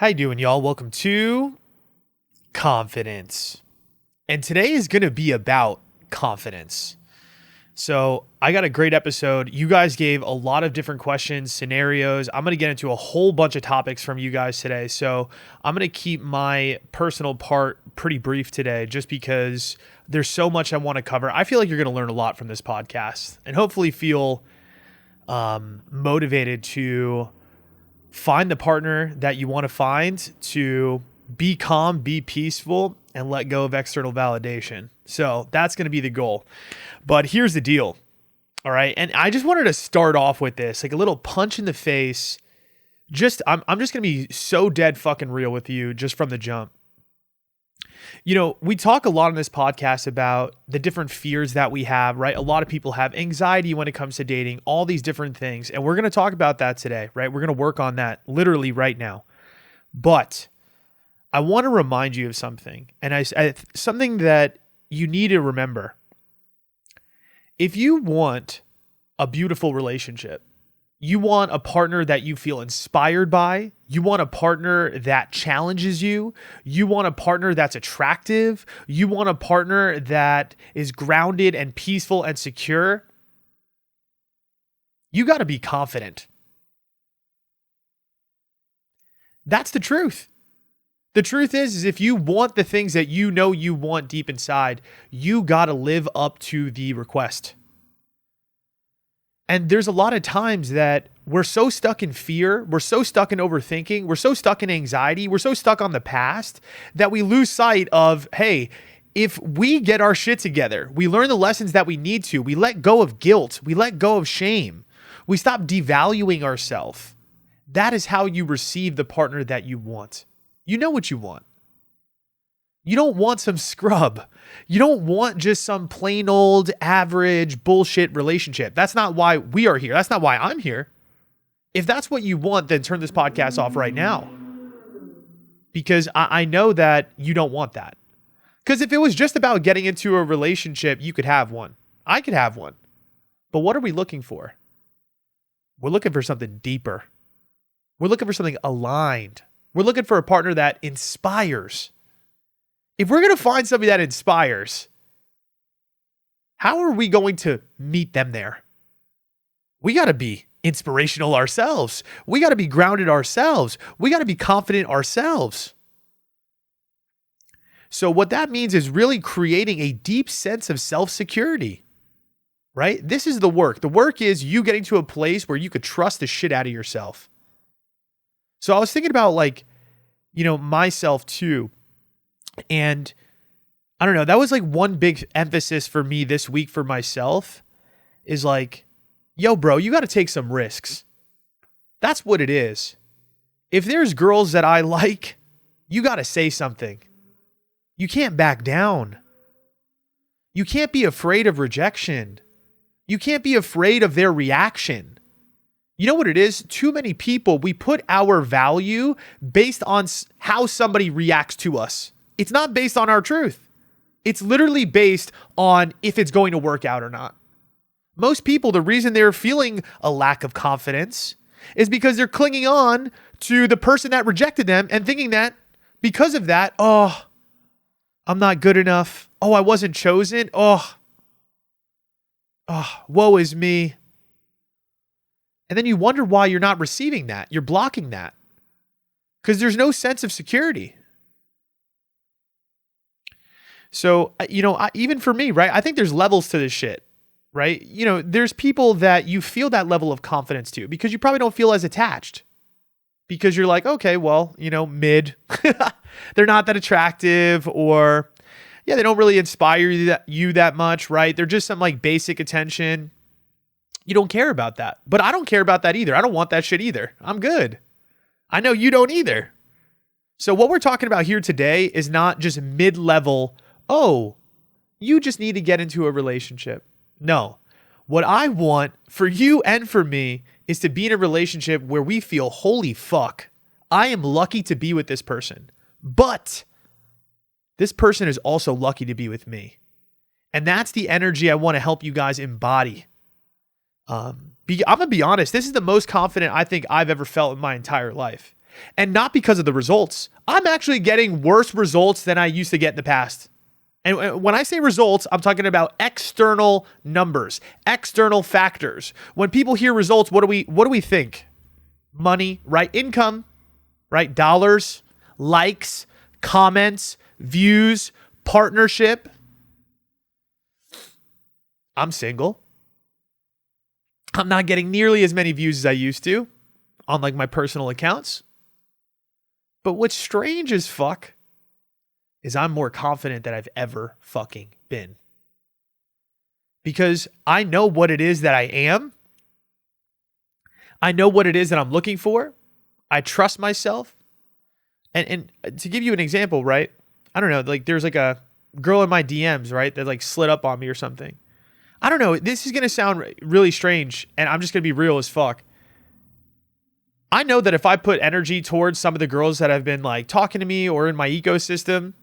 How you doing, y'all? Welcome to Confidence. And today is going to be about confidence. So I got a great episode. You guys gave a lot of different questions, scenarios. I'm going to get into a whole bunch of topics from you guys today. So I'm going to keep my personal part pretty brief today just because there's so much I want to cover. I feel like you're going to learn a lot from this podcast and hopefully feel motivated to find the partner that you want to find, to be calm, be peaceful, and let go of external validation. So that's going to be the goal. But here's the deal. All right. And I just wanted to start off with this, like a little punch in the face. I'm just going to be so dead fucking real with you just from the jump. You know, we talk a lot on this podcast about the different fears that we have, right? A lot of people have anxiety when it comes to dating, all these different things. And we're going to talk about that today, right? We're going to work on that literally right now. But I want to remind you of something, and something that you need to remember. If you want a beautiful relationship, you want a partner that you feel inspired by, you want a partner that challenges you, you want a partner that's attractive, you want a partner that is grounded and peaceful and secure, you got to be confident. That's the truth. The truth is if you want the things that you know you want deep inside, you got to live up to the request. And there's a lot of times that we're so stuck in fear, we're so stuck in overthinking, we're so stuck in anxiety, we're so stuck on the past that we lose sight of, hey, if we get our shit together, we learn the lessons that we need to, we let go of guilt, we let go of shame, we stop devaluing ourselves. That is how you receive the partner that you want. You know what you want. You don't want some scrub. You don't want just some plain old average bullshit relationship. That's not why we are here. That's not why I'm here. If that's what you want, then turn this podcast off right now. Because I know that you don't want that. Because if it was just about getting into a relationship, you could have one. I could have one. But what are we looking for? We're looking for something deeper. We're looking for something aligned. We're looking for a partner that inspires. If we're going to find somebody that inspires, how are we going to meet them there? We got to be inspirational ourselves. We got to be grounded ourselves. We got to be confident ourselves. So what that means is really creating a deep sense of self-security, right? This is the work. The work is you getting to a place where you could trust the shit out of yourself. So I was thinking about myself too. And I don't know, that was like one big emphasis for me this week for myself is like, yo, bro, you got to take some risks. That's what it is. If there's girls that I like, you got to say something. You can't back down. You can't be afraid of rejection. You can't be afraid of their reaction. You know what it is? Too many people, we put our value based on how somebody reacts to us. It's not based on our truth. It's literally based on if it's going to work out or not. Most people, the reason they're feeling a lack of confidence is because they're clinging on to the person that rejected them and thinking that because of that, oh, I'm not good enough. Oh, I wasn't chosen. Oh, woe is me. And then you wonder why you're not receiving that. You're blocking that because there's no sense of security. So, even for me, right, I think there's levels to this shit, right? There's people that you feel that level of confidence to because you probably don't feel as attached because you're like, okay, well, mid, they're not that attractive or they don't really inspire you that much, right? They're just some like basic attention. You don't care about that, but I don't care about that either. I don't want that shit either. I'm good. I know you don't either. So what we're talking about here today is not just mid-level, oh, you just need to get into a relationship. No. What I want for you and for me is to be in a relationship where we feel, holy fuck, I am lucky to be with this person. But this person is also lucky to be with me. And that's the energy I want to help you guys embody. I'm going to be honest. This is the most confident I think I've ever felt in my entire life. And not because of the results. I'm actually getting worse results than I used to get in the past. And when I say results, I'm talking about external numbers, external factors. When people hear results, what do we think? Money, right? Income, right? Dollars, likes, comments, views, partnership. I'm single. I'm not getting nearly as many views as I used to on like my personal accounts. But what's strange as fuck is I'm more confident than I've ever fucking been. Because I know what it is that I am. I know what it is that I'm looking for. I trust myself. And to give you an example, right? I don't know, like there's like a girl in my DMs, right? That like slid up on me or something. I don't know. This is going to sound really strange, and I'm just going to be real as fuck. I know that if I put energy towards some of the girls that have been like talking to me or in my ecosystem,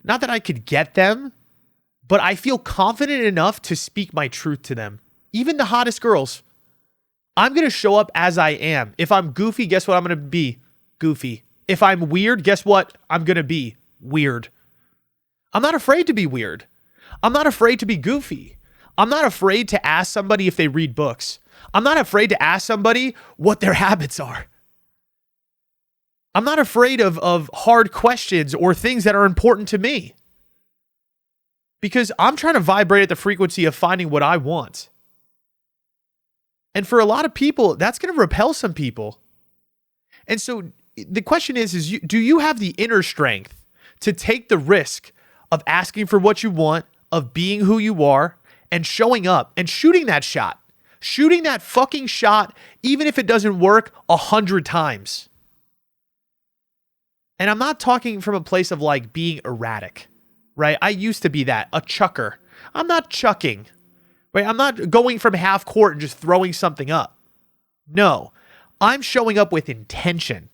not that I could get them, but I feel confident enough to speak my truth to them. Even the hottest girls. I'm going to show up as I am. If I'm goofy, guess what I'm going to be? Goofy. If I'm weird, guess what I'm going to be? Weird. I'm not afraid to be weird. I'm not afraid to be goofy. I'm not afraid to ask somebody if they read books. I'm not afraid to ask somebody what their habits are. I'm not afraid of hard questions or things that are important to me. Because I'm trying to vibrate at the frequency of finding what I want. And for a lot of people, that's going to repel some people. And so the question is do you have the inner strength to take the risk of asking for what you want, of being who you are, and showing up and shooting that shot? Shooting that fucking shot, even if it doesn't work 100 times. And I'm not talking from a place of like being erratic, right? I used to be that, a chucker. I'm not chucking, right? I'm not going from half court and just throwing something up. No, I'm showing up with intention,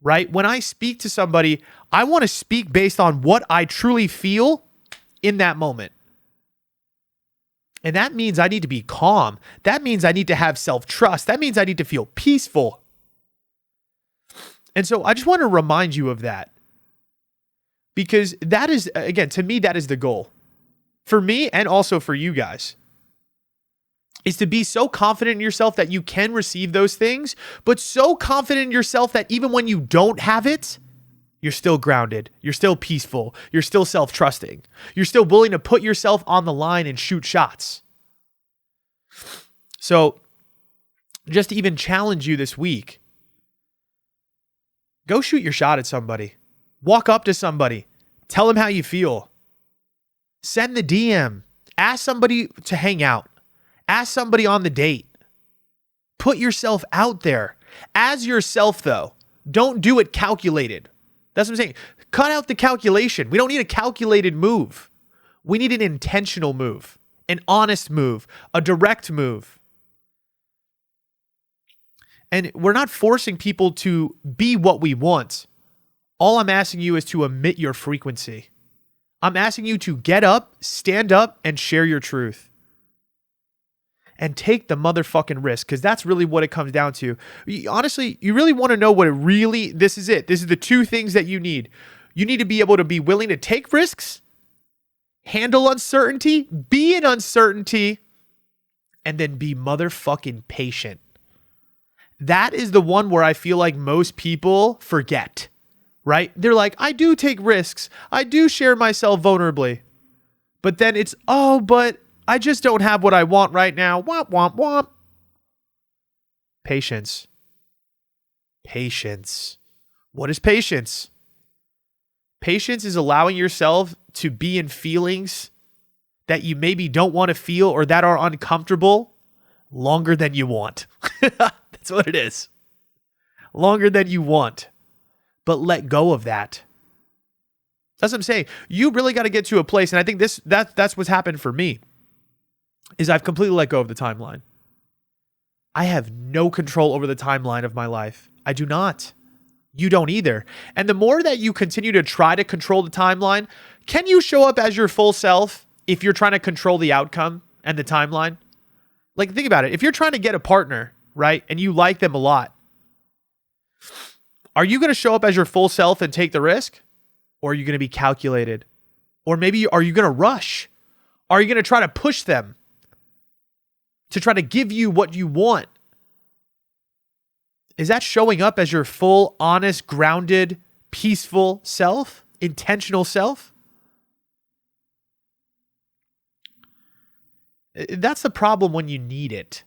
right? When I speak to somebody, I want to speak based on what I truly feel in that moment. And that means I need to be calm. That means I need to have self-trust. That means I need to feel peaceful. And so I just want to remind you of that. Because that is, again, to me, that is the goal. For me and also for you guys. Is to be so confident in yourself that you can receive those things, but so confident in yourself that even when you don't have it, you're still grounded. You're still peaceful. You're still self-trusting. You're still willing to put yourself on the line and shoot shots. So just to even challenge you this week, go shoot your shot at somebody. Walk up to somebody. Tell them how you feel. Send the DM. Ask somebody to hang out. Ask somebody on the date. Put yourself out there. As yourself, though. Don't do it calculated. That's what I'm saying. Cut out the calculation. We don't need a calculated move. We need an intentional move, an honest move, a direct move. And we're not forcing people to be what we want. All I'm asking you is to emit your frequency. I'm asking you to get up, stand up, and share your truth. And take the motherfucking risk, because that's really what it comes down to. Honestly, you really want to know what this is it. This is the two things that you need. You need to be able to be willing to take risks, handle uncertainty, be in uncertainty, and then be motherfucking patient. That is the one where I feel like most people forget, right? They're like, I do take risks. I do share myself vulnerably. But then it's, but I just don't have what I want right now. Womp, womp, womp. Patience. Patience. What is patience? Patience is allowing yourself to be in feelings that you maybe don't want to feel or that are uncomfortable longer than you want. That's what it is. Longer than you want. But let go of that. That's what I'm saying. You really got to get to a place, and I think that's what's happened for me. Is I've completely let go of the timeline. I have no control over the timeline of my life. I do not. You don't either. And the more that you continue to try to control the timeline, can you show up as your full self if you're trying to control the outcome and the timeline? Like, think about it. If you're trying to get a partner, right, and you like them a lot, Are you going to show up as your full self and take the risk? Or are you going to be calculated? Or maybe are you going to rush? Are you going to try to push them to try to give you what you want? Is that showing up as your full, honest, grounded, peaceful self? Intentional self? That's the problem when you need it,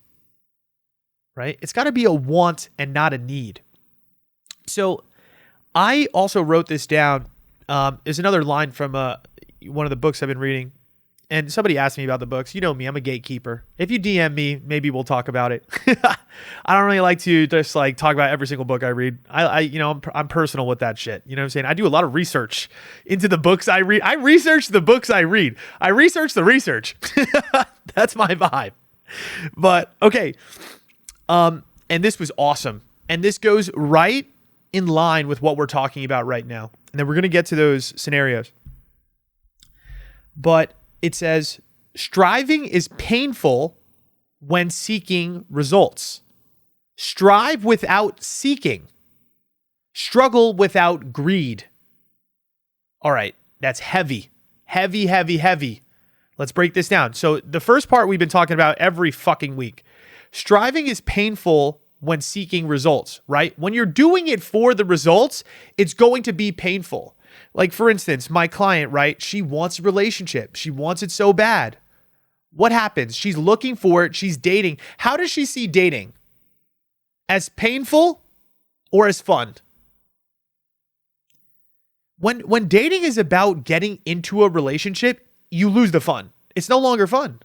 right? It's got to be a want and not a need. So I also wrote this down. Is another line from one of the books I've been reading. And somebody asked me about the books. You know me, I'm a gatekeeper. If you DM me, maybe we'll talk about it. I don't really like to just like talk about every single book I read. I'm personal with that shit. You know what I'm saying? I do a lot of research into the books I read. I research the books I read. I research the research. That's my vibe. But okay. And this was awesome. And this goes right in line with what we're talking about right now. And then we're going to get to those scenarios. But it says, striving is painful when seeking results. Strive without seeking. Struggle without greed. All right, that's heavy. Heavy, heavy, heavy. Let's break this down. So the first part we've been talking about every fucking week. Striving is painful when seeking results, right? When you're doing it for the results, it's going to be painful. Like, for instance, my client, right? She wants a relationship. She wants it so bad. What happens? She's looking for it. She's dating. How does she see dating? As painful or as fun? When dating is about getting into a relationship, you lose the fun. It's no longer fun.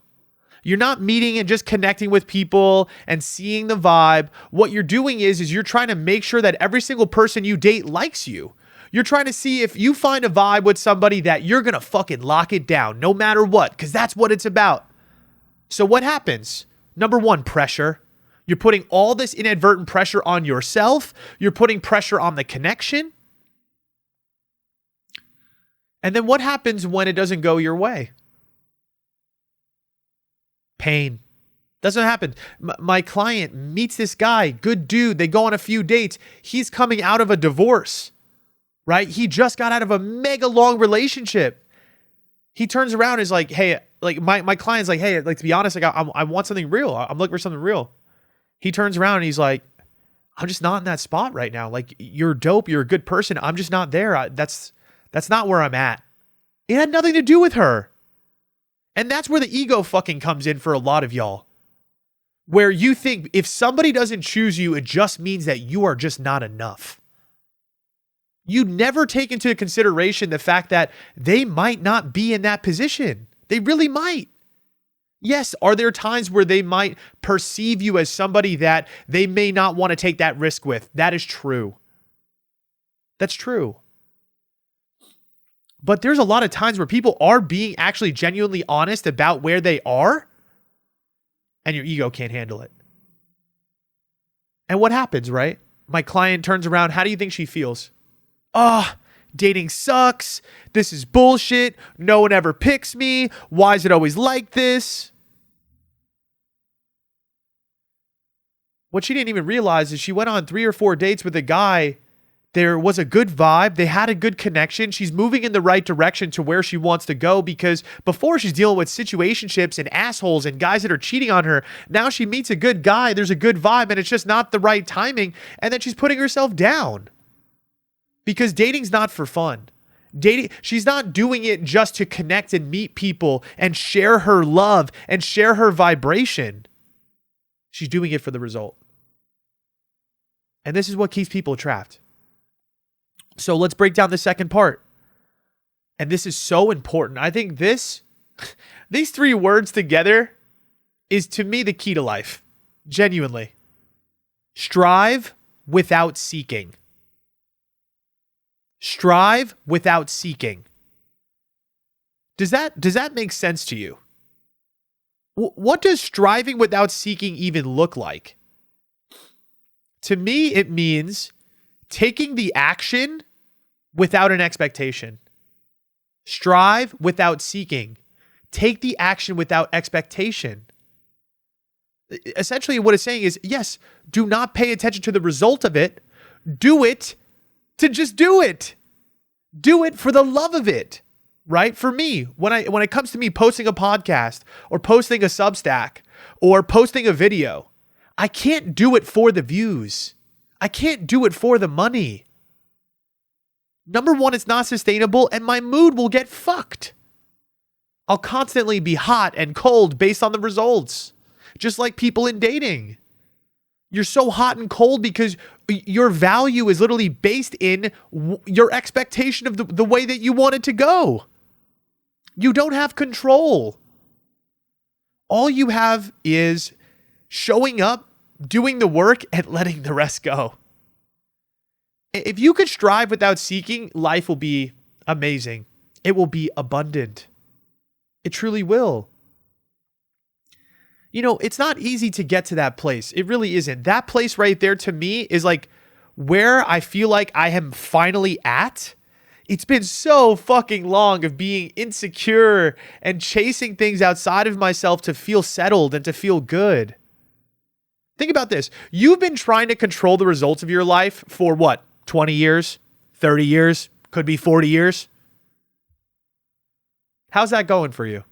You're not meeting and just connecting with people and seeing the vibe. What you're doing is you're trying to make sure that every single person you date likes you. You're trying to see if you find a vibe with somebody that you're going to fucking lock it down no matter what, because that's what it's about. So what happens? Number one, pressure. You're putting all this inadvertent pressure on yourself. You're putting pressure on the connection. And then what happens when it doesn't go your way? Pain. Doesn't happen. My client meets this guy, good dude. They go on a few dates. He's coming out of a divorce. Right? He just got out of a mega long relationship. He turns around and is like, hey, like my client's like, hey, like, to be honest, like I want something real. I'm looking for something real. He turns around and he's like, I'm just not in that spot right now. Like, you're dope. You're a good person. I'm just not there. That's not where I'm at. It had nothing to do with her. And that's where the ego fucking comes in for a lot of y'all. Where you think if somebody doesn't choose you, it just means that you are just not enough. You never take into consideration the fact that they might not be in that position. They really might. Yes, are there times where they might perceive you as somebody that they may not want to take that risk with? That is true. That's true. But there's a lot of times where people are being actually genuinely honest about where they are, and your ego can't handle it. And what happens, right? My client turns around. How do you think she feels? Dating sucks. This is bullshit. No one ever picks me. Why is it always like this? What she didn't even realize is she went on 3 or 4 dates with a guy. There was a good vibe. They had a good connection. She's moving in the right direction to where she wants to go, because before she's dealing with situationships and assholes and guys that are cheating on her. Now she meets a good guy. There's a good vibe, and it's just not the right timing. And then she's putting herself down. Because dating's not for fun. She's not doing it just to connect and meet people and share her love and share her vibration. She's doing it for the result. And this is what keeps people trapped. So let's break down the second part. And this is so important. I think these 3 words together is, to me, the key to life. Genuinely. Strive without seeking. Strive without seeking. Does that make sense to you? What does striving without seeking even look like? To me, it means taking the action without an expectation. Strive without seeking. Take the action without expectation. Essentially, what it's saying is, yes, do not pay attention to the result of it. Do it to just do it. Do it for the love of it, right? For me, when it comes to me posting a podcast or posting a Substack or posting a video, I can't do it for the views. I can't do it for the money. Number one, it's not sustainable and my mood will get fucked. I'll constantly be hot and cold based on the results, just like people in dating. You're so hot and cold because your value is literally based in your expectation of the way that you want it to go. You don't have control. All you have is showing up, doing the work, and letting the rest go. If you could strive without seeking, life will be amazing. It will be abundant. It truly will. You know, it's not easy to get to that place. It really isn't. That place right there to me is like where I feel like I am finally at. It's been so fucking long of being insecure and chasing things outside of myself to feel settled and to feel good. Think about this. You've been trying to control the results of your life for what? 20 years? 30 years? Could be 40 years? How's that going for you?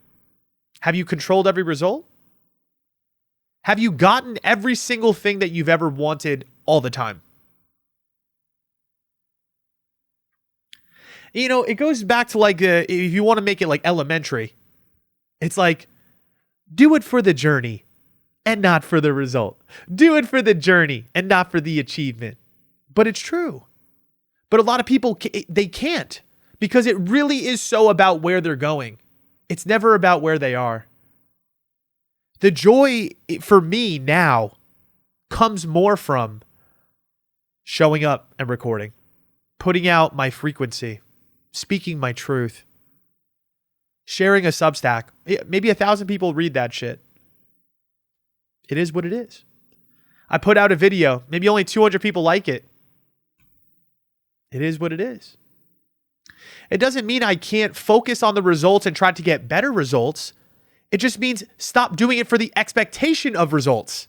Have you controlled every result? Have you gotten every single thing that you've ever wanted all the time? You know, it goes back to like, if you want to make it like elementary, it's like, do it for the journey and not for the result. Do it for the journey and not for the achievement. But it's true. But a lot of people, they can't because it really is so about where they're going. It's never about where they are. The joy for me now comes more from showing up and recording, putting out my frequency, speaking my truth, sharing a Substack. Maybe 1,000 people read that shit. It is what it is. I put out a video. Maybe only 200 people like it. It is what it is. It doesn't mean I can't focus on the results and try to get better results. It just means stop doing it for the expectation of results,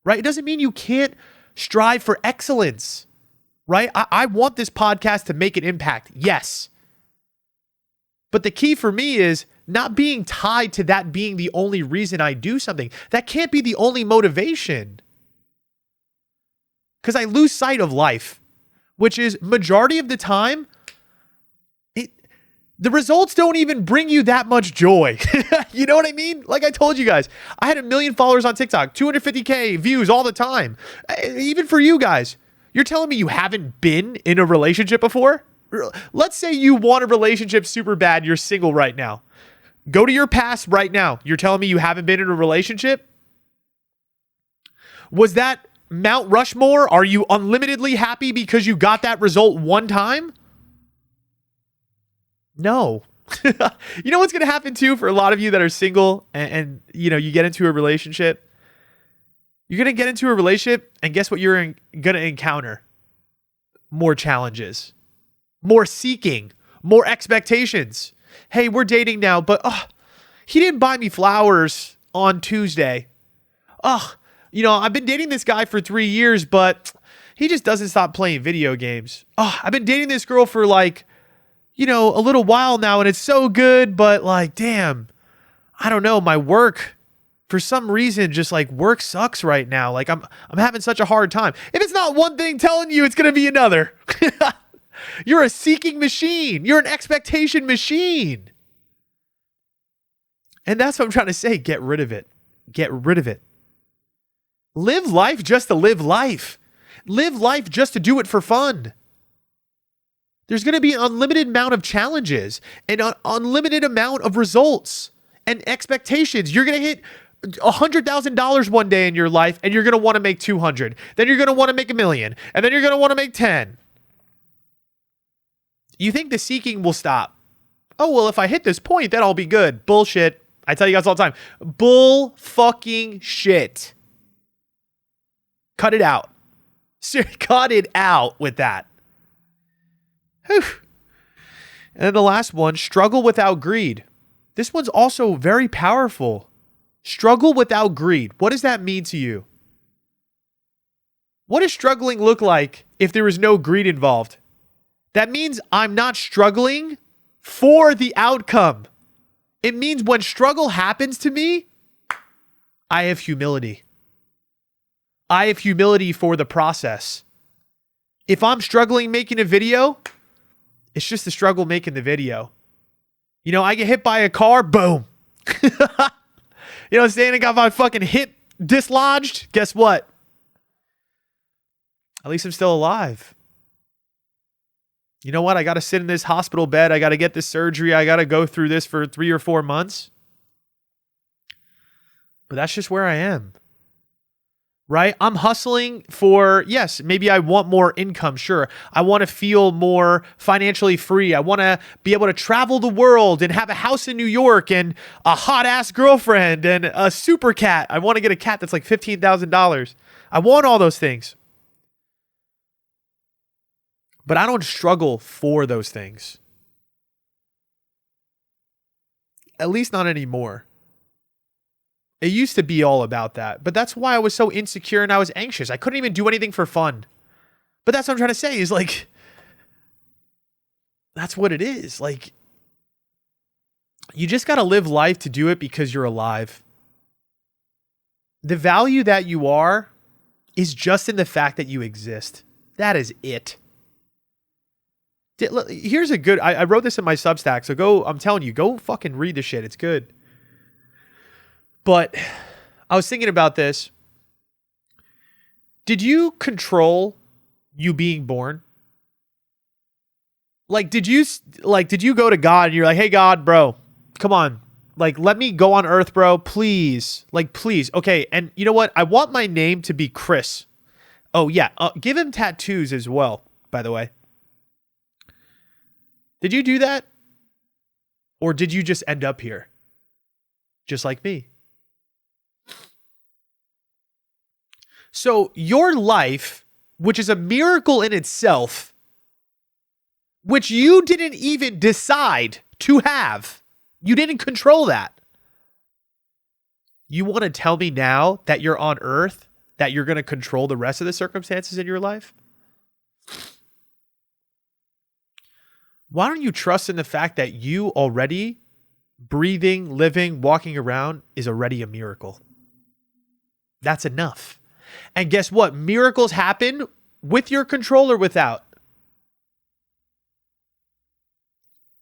right? It doesn't mean you can't strive for excellence, right? I want this podcast to make an impact. Yes. But the key for me is not being tied to that being the only reason I do something. That can't be the only motivation. Because I lose sight of life, which is majority of the time, the results don't even bring you that much joy. You know what I mean? Like I told you guys, I had 1 million followers on TikTok, 250K views all the time. Even for you guys, you're telling me you haven't been in a relationship before? Let's say you want a relationship super bad. You're single right now. Go to your past right now. You're telling me you haven't been in a relationship? Was that Mount Rushmore? Are you unlimitedly happy because you got that result one time? No. You know what's going to happen too for a lot of you that are single and you know, you get into a relationship? You're going to get into a relationship and guess what you're going to encounter? More challenges, more seeking, more expectations. Hey, we're dating now, but he didn't buy me flowers on Tuesday. You know, I've been dating this guy for 3 years, but he just doesn't stop playing video games. I've been dating this girl for like, you know, a little while now and it's so good, but like, damn, I don't know. My work, for some reason, just like work sucks right now. Like I'm having such a hard time. If it's not one thing telling you, it's going to be another. You're a seeking machine. You're an expectation machine. And that's what I'm trying to say. Get rid of it. Get rid of it. Live life just to live life. Live life just to do it for fun. There's going to be an unlimited amount of challenges and an unlimited amount of results and expectations. You're going to hit $100,000 one day in your life and you're going to want to make 200. Then you're going to want to make 1 million. And then you're going to want to make 10. You think the seeking will stop? Oh, well, if I hit this point, then I'll be good. Bullshit. I tell you guys all the time. Bull fucking shit. Cut it out. Cut it out with that. Whew. And then the last one, struggle without greed. This one's also very powerful. Struggle without greed. What does that mean to you? What does struggling look like if there is no greed involved? That means I'm not struggling for the outcome. It means when struggle happens to me, I have humility. I have humility for the process. If I'm struggling making a video, it's just a struggle making the video. You know, I get hit by a car, boom. You know what I'm saying? I got my fucking hip dislodged. Guess what? At least I'm still alive. You know what? I got to sit in this hospital bed. I got to get this surgery. I got to go through this for 3 or 4 months. But that's just where I am. Right? I'm hustling for, yes, maybe I want more income. Sure. I want to feel more financially free. I want to be able to travel the world and have a house in New York and a hot ass girlfriend and a super cat. I want to get a cat that's like $15,000. I want all those things. But I don't struggle for those things. At least not anymore. It used to be all about that, but that's why I was so insecure and I was anxious. I couldn't even do anything for fun. But that's what I'm trying to say is like, that's what it is. Like, you just got to live life to do it because you're alive. The value that you are is just in the fact that you exist. That is it. Here's a good, I wrote this in my Substack, so I'm telling you, go fucking read the shit. It's good. But I was thinking about this. Did you control you being born? Like, did you go to God and you're like, hey, God, bro, come on. Like, let me go on earth, bro. Please. Like, please. Okay. And you know what? I want my name to be Chris. Oh, yeah. Give him tattoos as well, by the way. Did you do that? Or did you just end up here? Just like me. So your life, which is a miracle in itself, which you didn't even decide to have, you didn't control that. You want to tell me now that you're on earth, that you're going to control the rest of the circumstances in your life? Why don't you trust in the fact that you already breathing, living, walking around is already a miracle? That's enough. And guess what? Miracles happen with your control or without.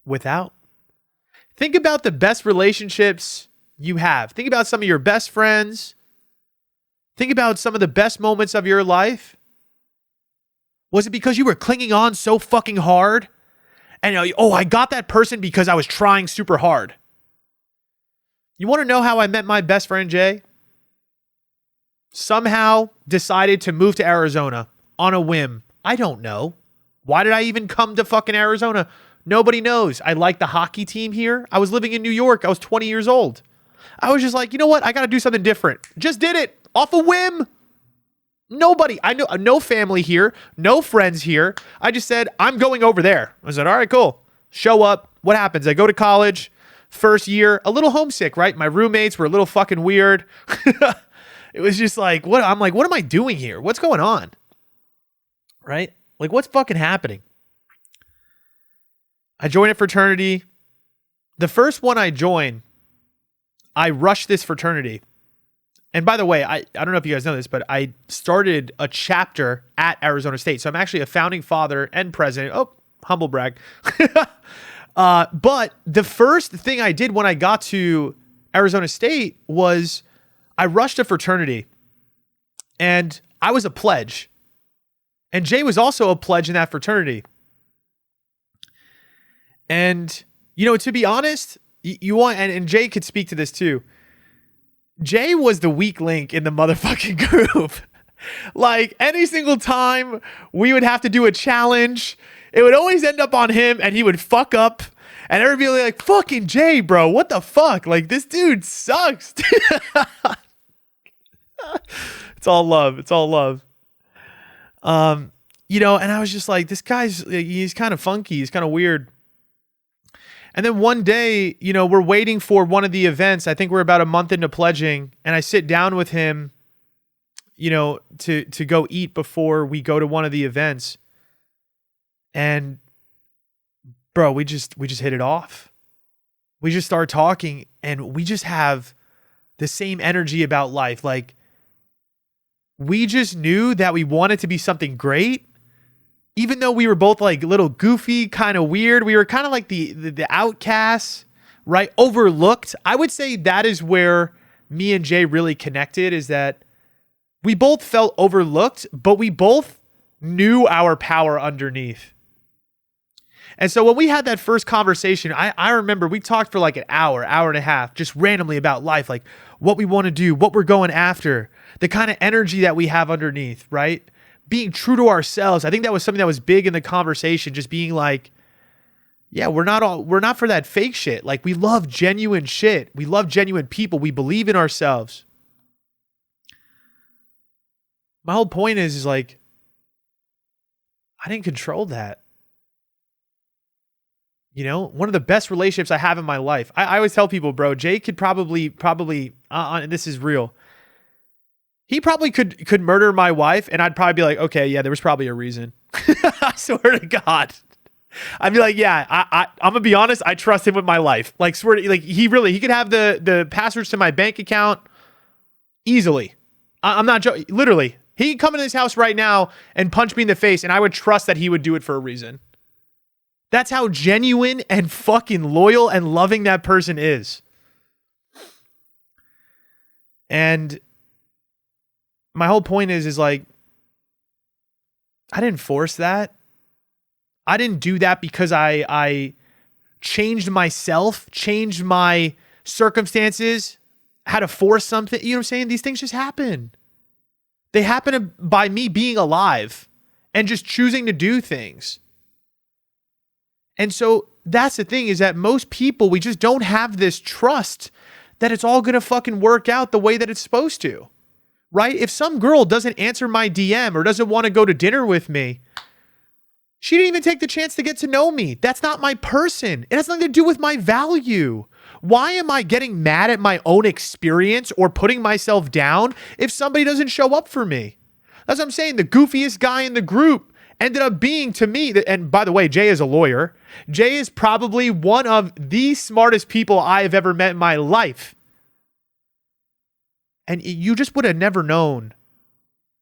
Without. Think about the best relationships you have. Think about some of your best friends. Think about some of the best moments of your life. Was it because you were clinging on so fucking hard? And I got that person because I was trying super hard. You want to know how I met my best friend, Jay? Somehow decided to move to Arizona on a whim. I don't know. Why did I even come to fucking Arizona? Nobody knows. I like the hockey team here. I was living in New York. I was 20 years old. I was just like, you know what? I got to do something different. Just did it off a whim. Nobody. I know no family here, no friends here. I just said, I'm going over there. I said, all right, cool. Show up. What happens? I go to college. First year, a little homesick, right? My roommates were a little fucking weird. It was just like, what? I'm like, what am I doing here? What's going on? Right? Like, what's fucking happening? I joined a fraternity. The first one I joined, I rushed this fraternity. And by the way, I don't know if you guys know this, but I started a chapter at Arizona State. So I'm actually a founding father and president. Oh, humble brag. But the first thing I did when I got to Arizona State was I rushed a fraternity. And I was a pledge. And Jay was also a pledge in that fraternity. And, to be honest, you want, and Jay could speak to this too. Jay was the weak link in the motherfucking group. Like, any single time we would have to do a challenge, it would always end up on him and he would fuck up. And everybody would be like, fucking Jay, bro, what the fuck? Like, this dude sucks. It's all love. It's all love. And I was just like, this guy's, he's kind of funky. He's kind of weird. And then one day, we're waiting for one of the events. I think we're about a month into pledging. And I sit down with him, to go eat before we go to one of the events. And bro, we just hit it off. We just start talking and we just have the same energy about life. Like, we just knew that we wanted to be something great. Even though we were both like little goofy, kind of weird, we were kind of like the outcasts, right? Overlooked. I would say that is where me and Jay really connected, is that we both felt overlooked, but we both knew our power underneath. And so when we had that first conversation, I remember we talked for like an hour and a half, just randomly about life, like what we want to do, what we're going after, the kind of energy that we have underneath, right? Being true to ourselves. I think that was something that was big in the conversation, just being like, yeah, we're not for that fake shit. Like, we love genuine shit. We love genuine people. We believe in ourselves. My whole point is like, I didn't control that. You know, one of the best relationships I have in my life. I always tell people, bro, Jay could probably, and this is real. He probably could murder my wife, and I'd probably be like, okay, yeah, there was probably a reason. I swear to God. I'd be like, yeah, I'm gonna be honest. I trust him with my life. Like, swear to, like, he could have the passwords to my bank account easily. I'm not joking. Literally, he could come in his house right now and punch me in the face, and I would trust that he would do it for a reason. That's how genuine and fucking loyal and loving that person is. And my whole point is like, I didn't force that. I didn't do that because I changed myself, changed my circumstances, had to force something. You know what I'm saying? These things just happen. They happen by me being alive and just choosing to do things. And so that's the thing, is that most people, we just don't have this trust that it's all going to fucking work out the way that it's supposed to, right? If some girl doesn't answer my DM or doesn't want to go to dinner with me, she didn't even take the chance to get to know me. That's not my person. It has nothing to do with my value. Why am I getting mad at my own experience or putting myself down if somebody doesn't show up for me? That's what I'm saying. The goofiest guy in the group ended up being, to me, and by the way, Jay is a lawyer. Jay is probably one of the smartest people I have ever met in my life. And you just would have never known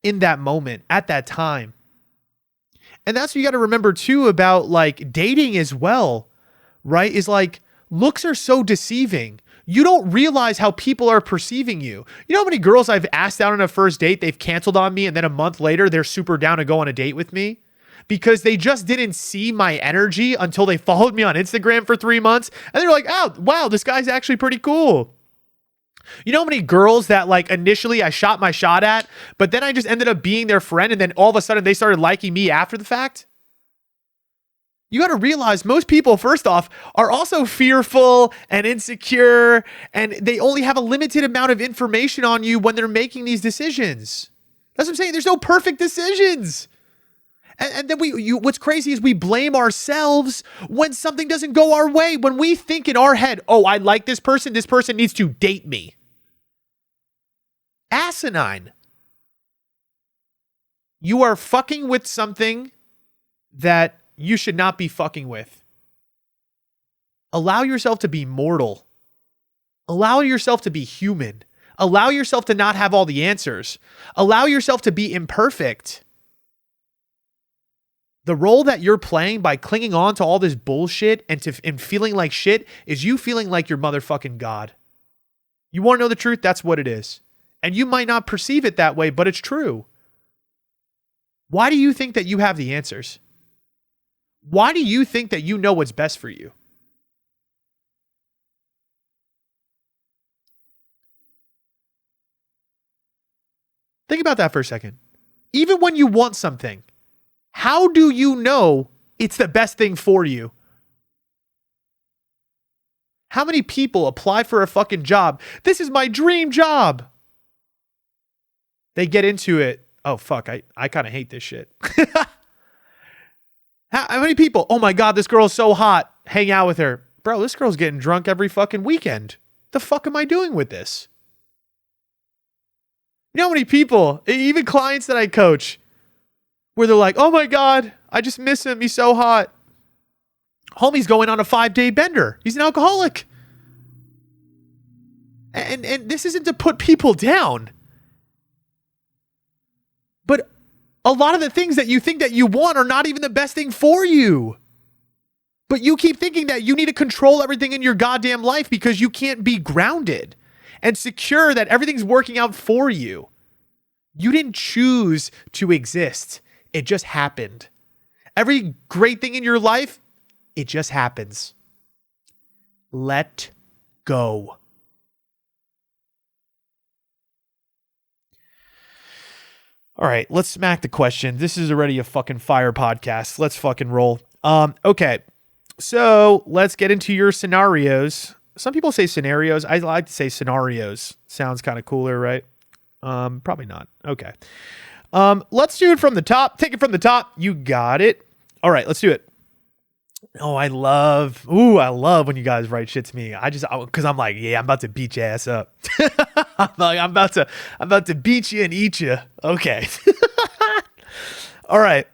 in that moment, at that time. And that's what you got to remember too about like dating as well, right? Is like, looks are so deceiving. You don't realize how people are perceiving you. You know how many girls I've asked out on a first date, they've canceled on me, and then a month later, they're super down to go on a date with me? Because they just didn't see my energy until they followed me on Instagram for 3 months. And they're like, oh, wow, this guy's actually pretty cool. You know how many girls that like initially I shot my shot at, but then I just ended up being their friend, and then all of a sudden they started liking me after the fact? You got to realize most people, first off, are also fearful and insecure, and they only have a limited amount of information on you when they're making these decisions. That's what I'm saying. There's no perfect decisions. And then what's crazy is we blame ourselves when something doesn't go our way. When we think in our head, oh, I like this person needs to date me. Asinine. You are fucking with something that you should not be fucking with. Allow yourself to be mortal. Allow yourself to be human. Allow yourself to not have all the answers. Allow yourself to be imperfect. The role that you're playing by clinging on to all this bullshit and feeling like shit is you feeling like you're motherfucking God. You want to know the truth? That's what it is. And you might not perceive it that way, but it's true. Why do you think that you have the answers? Why do you think that you know what's best for you? Think about that for a second. Even when you want something, how do you know it's the best thing for you? How many people apply for a fucking job? This is my dream job. They get into it. Oh, fuck, I kind of hate this shit. How many people? Oh my God, this girl's so hot. Hang out with her. Bro, this girl's getting drunk every fucking weekend. The fuck am I doing with this? You know how many people, even clients that I coach, where they're like, oh my God, I just miss him. He's so hot. Homie's going on a 5-day bender. He's an alcoholic. And this isn't to put people down. But a lot of the things that you think that you want are not even the best thing for you. But you keep thinking that you need to control everything in your goddamn life because you can't be grounded and secure that everything's working out for you. You didn't choose to exist. It just happened. Every great thing in your life, it just happens. Let go. All right, let's smack the question. This is already a fucking fire podcast. Let's fucking roll. Okay, so let's get into your scenarios. Some people say scenarios. I like to say scenarios. Sounds kind of cooler, right? Probably not. Okay. Let's do it from the top. Take it from the top. You got it. All right, let's do it. Oh, I love when you guys write shit to me. Cause I'm like, yeah, I'm about to beat your ass up. I'm about to beat you and eat you. Okay. All right.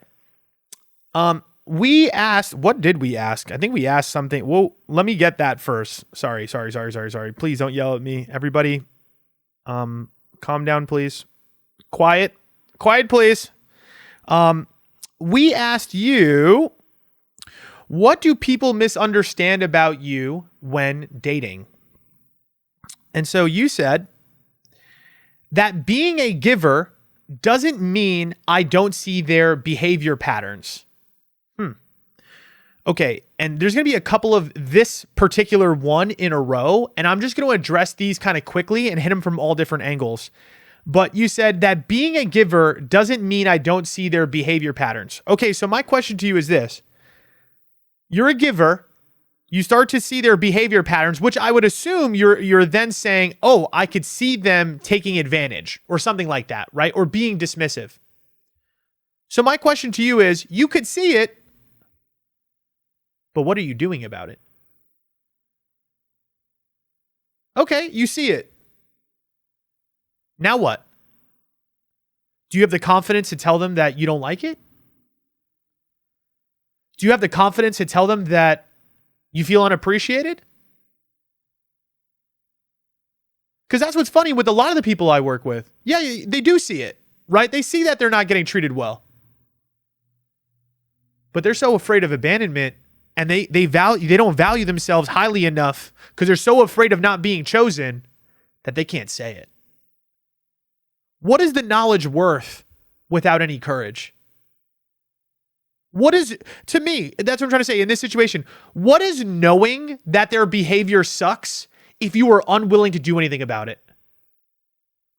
We asked, what did we ask? I think we asked something. Well, let me get that first. Sorry. Please don't yell at me. Everybody, calm down, please. Quiet, please. We asked you, what do people misunderstand about you when dating? And so you said that being a giver doesn't mean I don't see their behavior patterns. Okay, and there's going to be a couple of this particular one in a row, and I'm just going to address these kind of quickly and hit them from all different angles. But you said that being a giver doesn't mean I don't see their behavior patterns. Okay, so my question to you is this. You're a giver. You start to see their behavior patterns, which I would assume you're then saying, oh, I could see them taking advantage or something like that, right? Or being dismissive. So my question to you is, you could see it, but what are you doing about it? Okay, you see it. Now what? Do you have the confidence to tell them that you don't like it? Do you have the confidence to tell them that you feel unappreciated? Because that's what's funny with a lot of the people I work with. Yeah, they do see it, right? They see that they're not getting treated well. But they're so afraid of abandonment, and they don't value themselves highly enough because they're so afraid of not being chosen that they can't say it. What is the knowledge worth without any courage? What is, to me, that's what I'm trying to say in this situation, what is knowing that their behavior sucks if you are unwilling to do anything about it?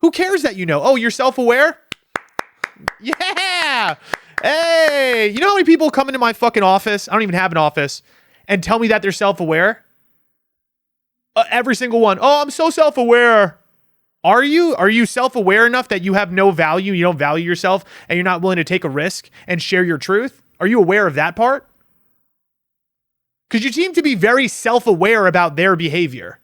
Who cares that you know? Oh, you're self-aware? Yeah. Hey, you know how many people come into my fucking office? I don't even have an office and tell me that they're self-aware. Every single one. Oh, I'm so self-aware. Are you? Are you self-aware enough that you have no value, you don't value yourself, and you're not willing to take a risk and share your truth? Are you aware of that part? Because you seem to be very self-aware about their behavior.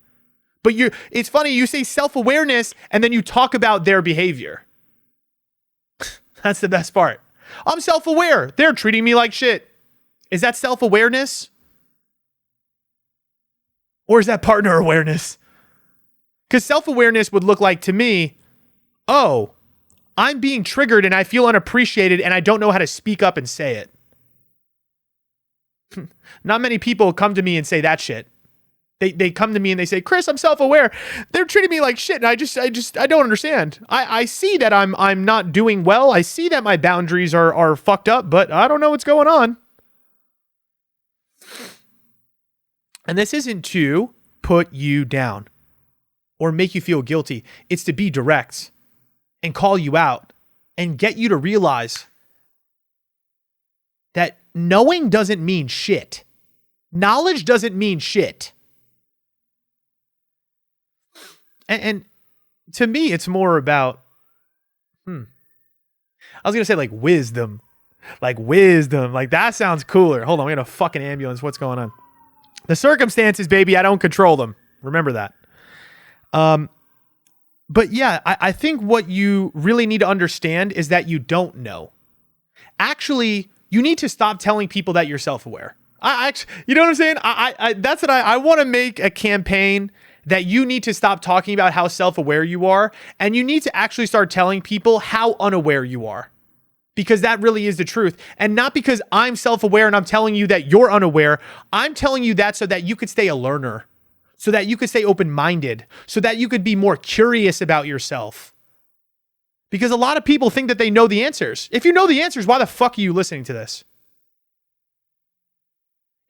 But it's funny, you say self-awareness and then you talk about their behavior. That's the best part. I'm self-aware. They're treating me like shit. Is that self-awareness? Or is that partner awareness? Because self-awareness would look like to me, oh, I'm being triggered and I feel unappreciated and I don't know how to speak up and say it. Not many people come to me and say that shit. They come to me and they say, Chris, I'm self-aware. They're treating me like shit. And I don't understand. I see that I'm not doing well. I see that my boundaries are fucked up, but I don't know what's going on. And this isn't to put you down or make you feel guilty. It's to be direct and call you out and get you to realize that knowing doesn't mean shit. Knowledge doesn't mean shit. And to me, it's more about, I was going to say like wisdom. Like wisdom. Like that sounds cooler. Hold on, we got a fucking ambulance. What's going on? The circumstances, baby, I don't control them. Remember that. But yeah, I think what you really need to understand is that you don't know. Actually, you need to stop telling people that you're self-aware. I actually, you know what I'm saying? That's what I want to make a campaign that you need to stop talking about how self-aware you are, and you need to actually start telling people how unaware you are. Because that really is the truth. And not because I'm self-aware and I'm telling you that you're unaware. I'm telling you that so that you could stay a learner, so that you could stay open-minded, so that you could be more curious about yourself. Because a lot of people think that they know the answers. If you know the answers, why the fuck are you listening to this?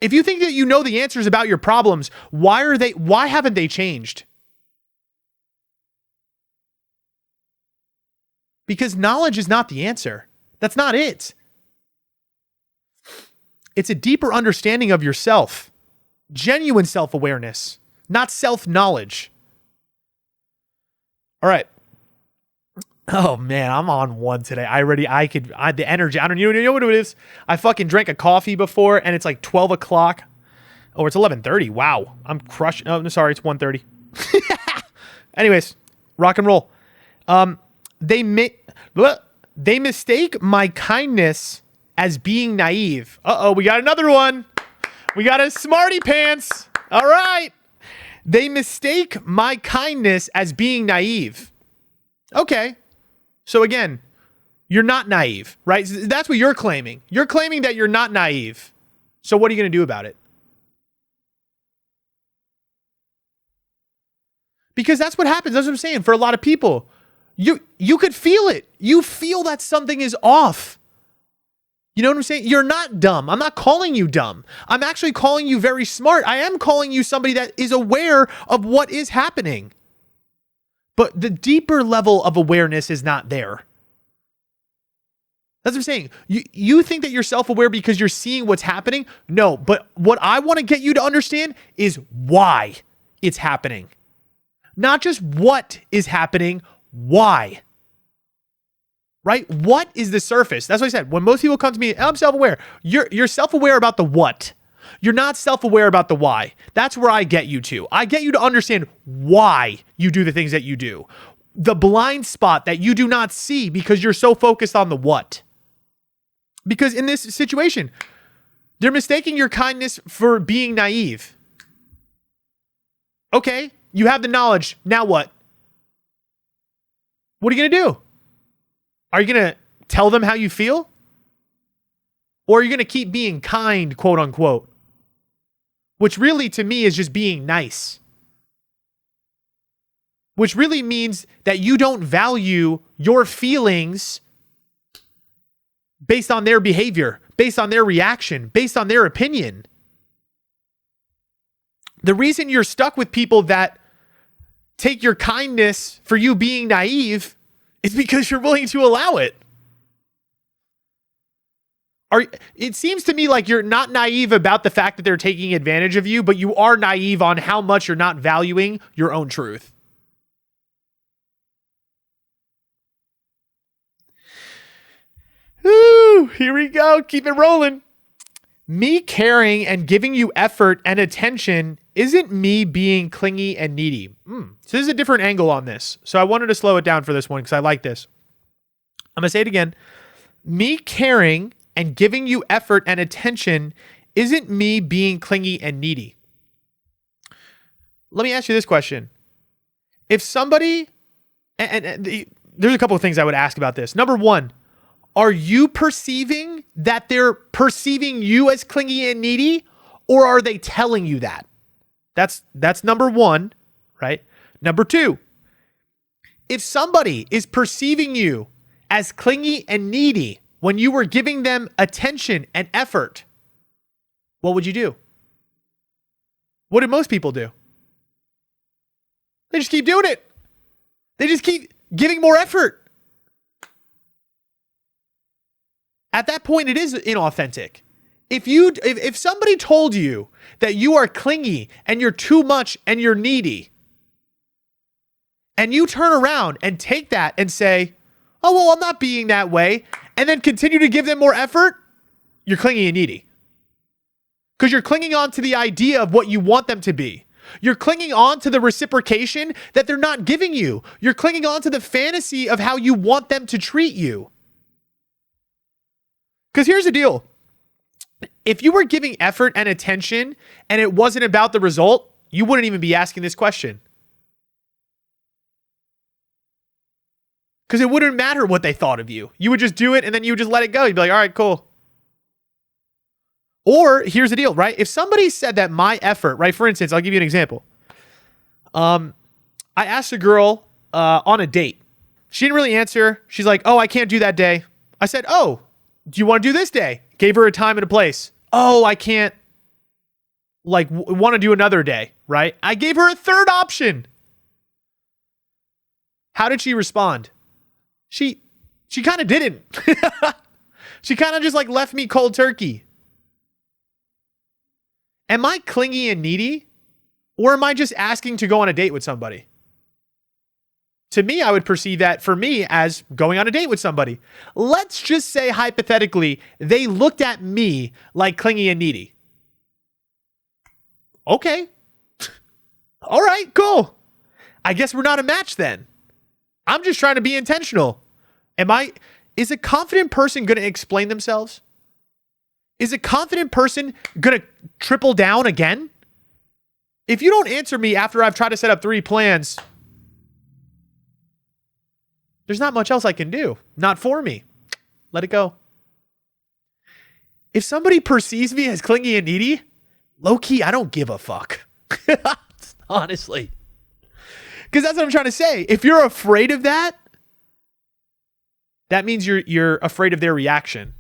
If you think that you know the answers about your problems, why haven't they changed? Because knowledge is not the answer. That's not it. It's a deeper understanding of yourself. Genuine self-awareness, not self-knowledge. All right. Oh man, I'm on one today. The energy. I don't you know what it is? I fucking drank a coffee before and it's like 12 o'clock. Oh, it's 11:30. Wow. I'm crushed. Oh, no, sorry. It's 1:30. Anyways, rock and roll. They mistake my kindness as being naive. Uh-oh, we got another one. We got a smarty pants. All right. They mistake my kindness as being naive. Okay. So again, you're not naive, right? That's what you're claiming. You're claiming that you're not naive. So what are you going to do about it? Because that's what happens. That's what I'm saying. For a lot of people, you could feel it. You feel that something is off. You know what I'm saying? You're not dumb. I'm not calling you dumb. I'm actually calling you very smart. I am calling you somebody that is aware of what is happening. But the deeper level of awareness is not there. That's what I'm saying. You think that you're self-aware because you're seeing what's happening? No, but what I want to get you to understand is why it's happening. Not just what is happening, why. Right? What is the surface? That's what I said. When most people come to me, I'm self-aware. You're self-aware about the what. You're not self-aware about the why. That's where I get you to. I get you to understand why you do the things that you do. The blind spot that you do not see because you're so focused on the what. Because in this situation, they're mistaking your kindness for being naive. Okay, you have the knowledge. Now what? What are you going to do? Are you going to tell them how you feel? Or are you going to keep being kind, quote unquote? Which really, to me, is just being nice. Which really means that you don't value your feelings based on their behavior, based on their reaction, based on their opinion. The reason you're stuck with people that take your kindness for you being naive is because you're willing to allow it. It seems to me like you're not naive about the fact that they're taking advantage of you, but you are naive on how much you're not valuing your own truth. Ooh, here we go. Keep it rolling. Me caring and giving you effort and attention isn't me being clingy and needy. So this is a different angle on this. So I wanted to slow it down for this one because I like this. I'm going to say it again. Me caring and giving you effort and attention isn't me being clingy and needy. Let me ask you this question. If somebody, there's a couple of things I would ask about this. Number one, are you perceiving that they're perceiving you as clingy and needy, or are they telling you that? That's number one, right? Number two, if somebody is perceiving you as clingy and needy when you were giving them attention and effort, what would you do? What do most people do? They just keep doing it. They just keep giving more effort. At that point, it is inauthentic. If somebody told you that you are clingy and you're too much and you're needy, and you turn around and take that and say, oh, well, I'm not being that way, and then continue to give them more effort, you're clingy and needy. Because you're clinging on to the idea of what you want them to be. You're clinging on to the reciprocation that they're not giving you. You're clinging on to the fantasy of how you want them to treat you. Because here's the deal. If you were giving effort and attention and it wasn't about the result, you wouldn't even be asking this question. Because it wouldn't matter what they thought of you. You would just do it and then you would just let it go. You'd be like, all right, cool. Or here's the deal, right? If somebody said that my effort, right? For instance, I'll give you an example. I asked a girl on a date. She didn't really answer. She's like, oh, I can't do that day. I said, oh, do you want to do this day? Gave her a time and a place. Oh, I can't want to do another day, right? I gave her a third option. How did she respond? She kind of didn't. She kind of just left me cold turkey. Am I clingy and needy? Or am I just asking to go on a date with somebody? To me, I would perceive that for me as going on a date with somebody. Let's just say hypothetically, they looked at me like clingy and needy. Okay. All right, cool. I guess we're not a match then. I'm just trying to be intentional. Is a confident person going to explain themselves? Is a confident person going to triple down again? If you don't answer me after I've tried to set up 3 plans, there's not much else I can do. Not for me. Let it go. If somebody perceives me as clingy and needy, low-key, I don't give a fuck. Honestly. Because that's what I'm trying to say. If you're afraid of that, that means you're afraid of their reaction.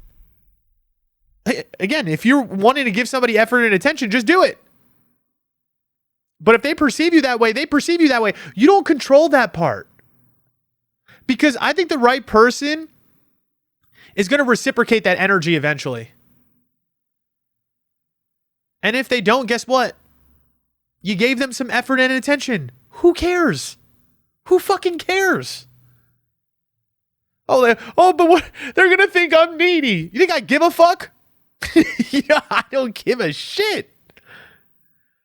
Again, if you're wanting to give somebody effort and attention, just do it. But if they perceive you that way, they perceive you that way. You don't control that part. Because I think the right person is going to reciprocate that energy eventually. And if they don't, guess what? You gave them some effort and attention. Who cares? Who fucking cares? But what? They're going to think I'm needy. You think I give a fuck? Yeah, I don't give a shit.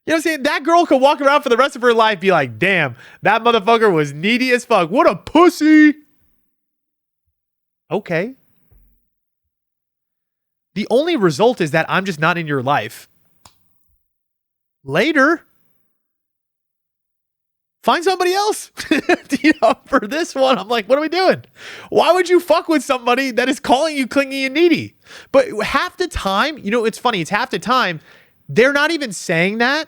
You know what I'm saying? That girl could walk around for the rest of her life be like, damn, that motherfucker was needy as fuck. What a pussy. Okay. The only result is that I'm just not in your life. Later, find somebody else. For this one, I'm like, what are we doing? Why would you fuck with somebody that is calling you clingy and needy? But half the time, it's funny. It's half the time they're not even saying that,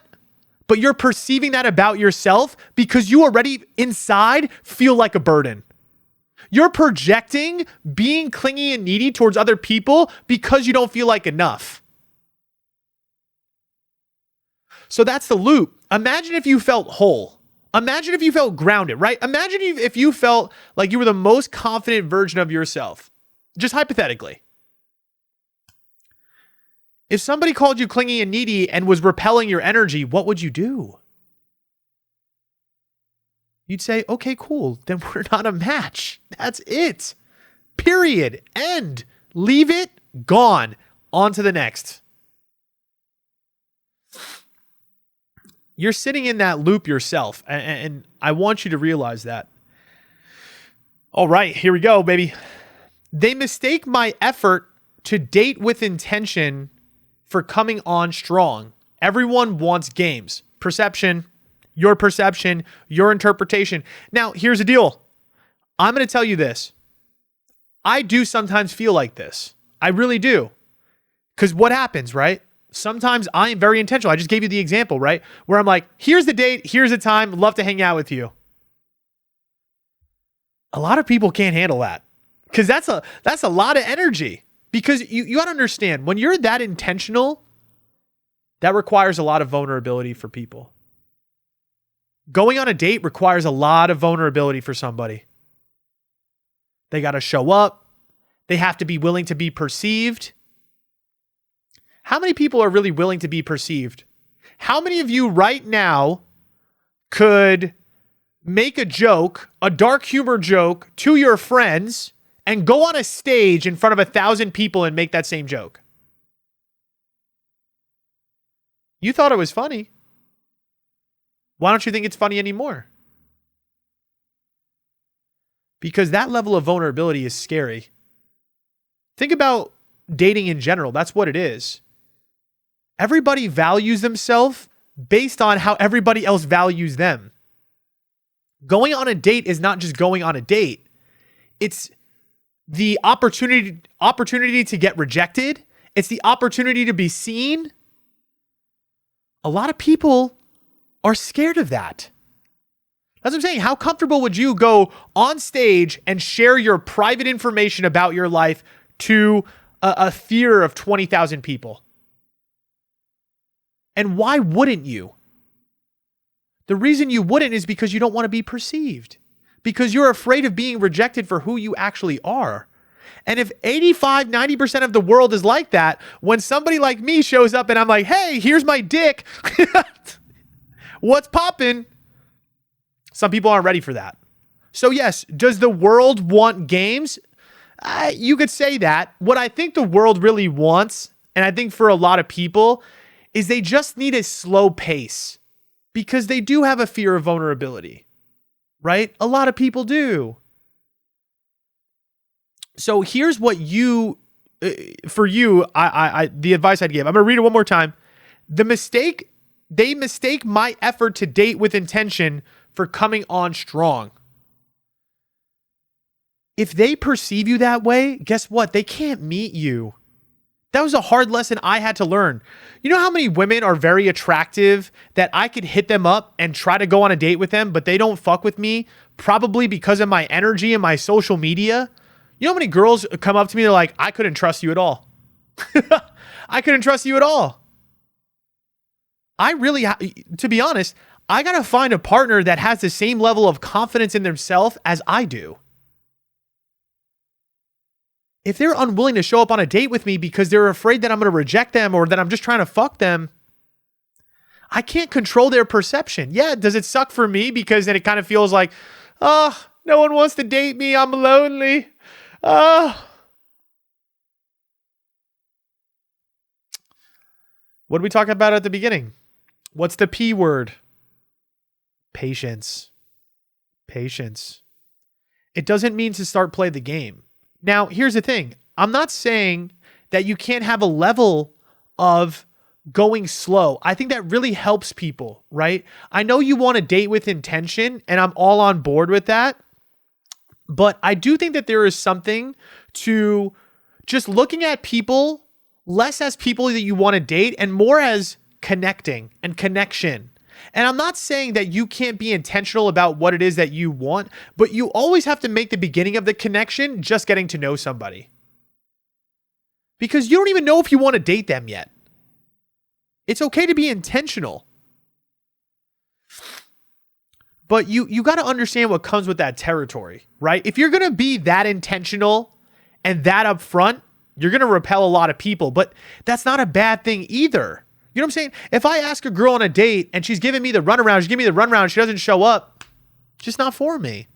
but you're perceiving that about yourself because you already inside feel like a burden. You're projecting being clingy and needy towards other people because you don't feel like enough. So that's the loop. Imagine if you felt whole. Imagine if you felt grounded, right? Imagine if you felt like you were the most confident version of yourself. Just hypothetically. If somebody called you clingy and needy and was repelling your energy, what would you do? You'd say, okay, cool. Then we're not a match. That's it. Period. End. Leave it. Gone. On to the next. You're sitting in that loop yourself. And I want you to realize that. All right, here we go, baby. They mistake my effort to date with intention for coming on strong. Everyone wants games. Perception, your interpretation. Now, here's the deal. I'm going to tell you this. I do sometimes feel like this. I really do. Because what happens, right? Sometimes I am very intentional. I just gave you the example, right? Where I'm like, here's the date, here's the time, love to hang out with you. A lot of people can't handle that. Because that's a lot of energy. Because you got to understand, when you're that intentional, that requires a lot of vulnerability for people. Going on a date requires a lot of vulnerability for somebody. They got to show up. They have to be willing to be perceived. How many people are really willing to be perceived? How many of you right now could make a joke, a dark humor joke to your friends and go on a stage in front of 1,000 people and make that same joke? You thought it was funny. Why don't you think it's funny anymore? Because that level of vulnerability is scary. Think about dating in general. That's what it is. Everybody values themselves based on how everybody else values them. Going on a date is not just going on a date. It's the opportunity to get rejected. It's the opportunity to be seen. A lot of people are scared of that. That's what I'm saying. How comfortable would you go on stage and share your private information about your life to a theater of 20,000 people? And why wouldn't you? The reason you wouldn't is because you don't want to be perceived. Because you're afraid of being rejected for who you actually are. And if 85, 90% of the world is like that, when somebody like me shows up and I'm like, hey, here's my dick. What's poppin'? Some people aren't ready for that. So yes, does the world want games? You could say that. What I think the world really wants, and I think for a lot of people, is they just need a slow pace because they do have a fear of vulnerability, right? A lot of people do. So here's what for you, the advice I'd give. I'm going to read it one more time. They mistake my effort to date with intention for coming on strong. If they perceive you that way, guess what? They can't meet you. That was a hard lesson I had to learn. You know how many women are very attractive that I could hit them up and try to go on a date with them, but they don't fuck with me, probably because of my energy and my social media? You know how many girls come up to me, they're like, I couldn't trust you at all. I couldn't trust you at all. To be honest, I got to find a partner that has the same level of confidence in themselves as I do. If they're unwilling to show up on a date with me because they're afraid that I'm going to reject them or that I'm just trying to fuck them, I can't control their perception. Yeah, does it suck for me? Because then it kind of feels like, oh, no one wants to date me. I'm lonely. Oh. What did we talk about at the beginning? What's the P word? Patience. Patience. It doesn't mean to start play the game. Now, here's the thing. I'm not saying that you can't have a level of going slow. I think that really helps people, right? I know you want to date with intention, and I'm all on board with that. But I do think that there is something to just looking at people less as people that you want to date and more as connecting and connection. And I'm not saying that you can't be intentional about what it is that you want, but you always have to make the beginning of the connection just getting to know somebody. Because you don't even know if you want to date them yet. It's okay to be intentional. But you got to understand what comes with that territory, right? If you're going to be that intentional and that upfront, you're going to repel a lot of people, but that's not a bad thing either. You know what I'm saying? If I ask a girl on a date and she's giving me the runaround, she doesn't show up, it's just not for me.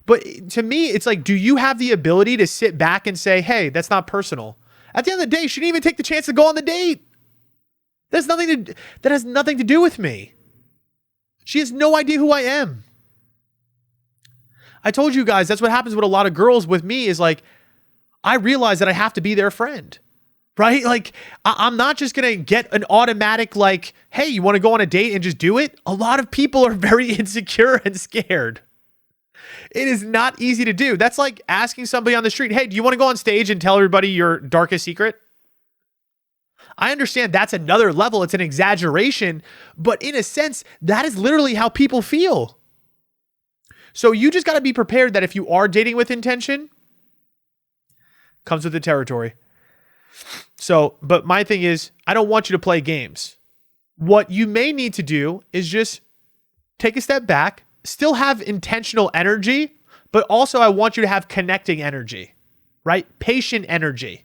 But to me, it's like, do you have the ability to sit back and say, hey, that's not personal? At the end of the day, she didn't even take the chance to go on the date. That has nothing to do with me. She has no idea who I am. I told you guys, that's what happens with a lot of girls with me is like, I realize that I have to be their friend, right? Like, I'm not just going to get an automatic like, hey, you want to go on a date and just do it? A lot of people are very insecure and scared. It is not easy to do. That's like asking somebody on the street, hey, do you want to go on stage and tell everybody your darkest secret? I understand that's another level. It's an exaggeration, but in a sense, that is literally how people feel. So you just got to be prepared that if you are dating with intention, comes with the territory. So, but my thing is, I don't want you to play games. What you may need to do is just take a step back, still have intentional energy, but also I want you to have connecting energy, right? Patient energy.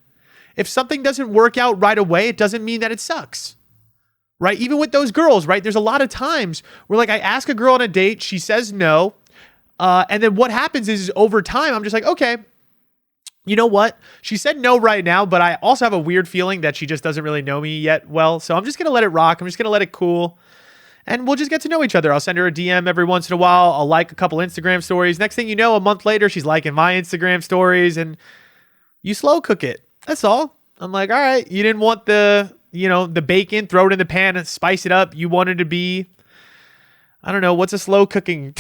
If something doesn't work out right away, it doesn't mean that it sucks, right? Even with those girls, right? There's a lot of times where like I ask a girl on a date, she says no. And then what happens is over time, I'm just like, okay, you know what? She said no right now, but I also have a weird feeling that she just doesn't really know me yet well. So I'm just going to let it rock. I'm just going to let it cool. And we'll just get to know each other. I'll send her a DM every once in a while. I'll like a couple Instagram stories. Next thing you know, a month later, she's liking my Instagram stories and you slow cook it. That's all. I'm like, all right, you didn't want the bacon, throw it in the pan and spice it up. You wanted to be, I don't know, what's a slow cooking?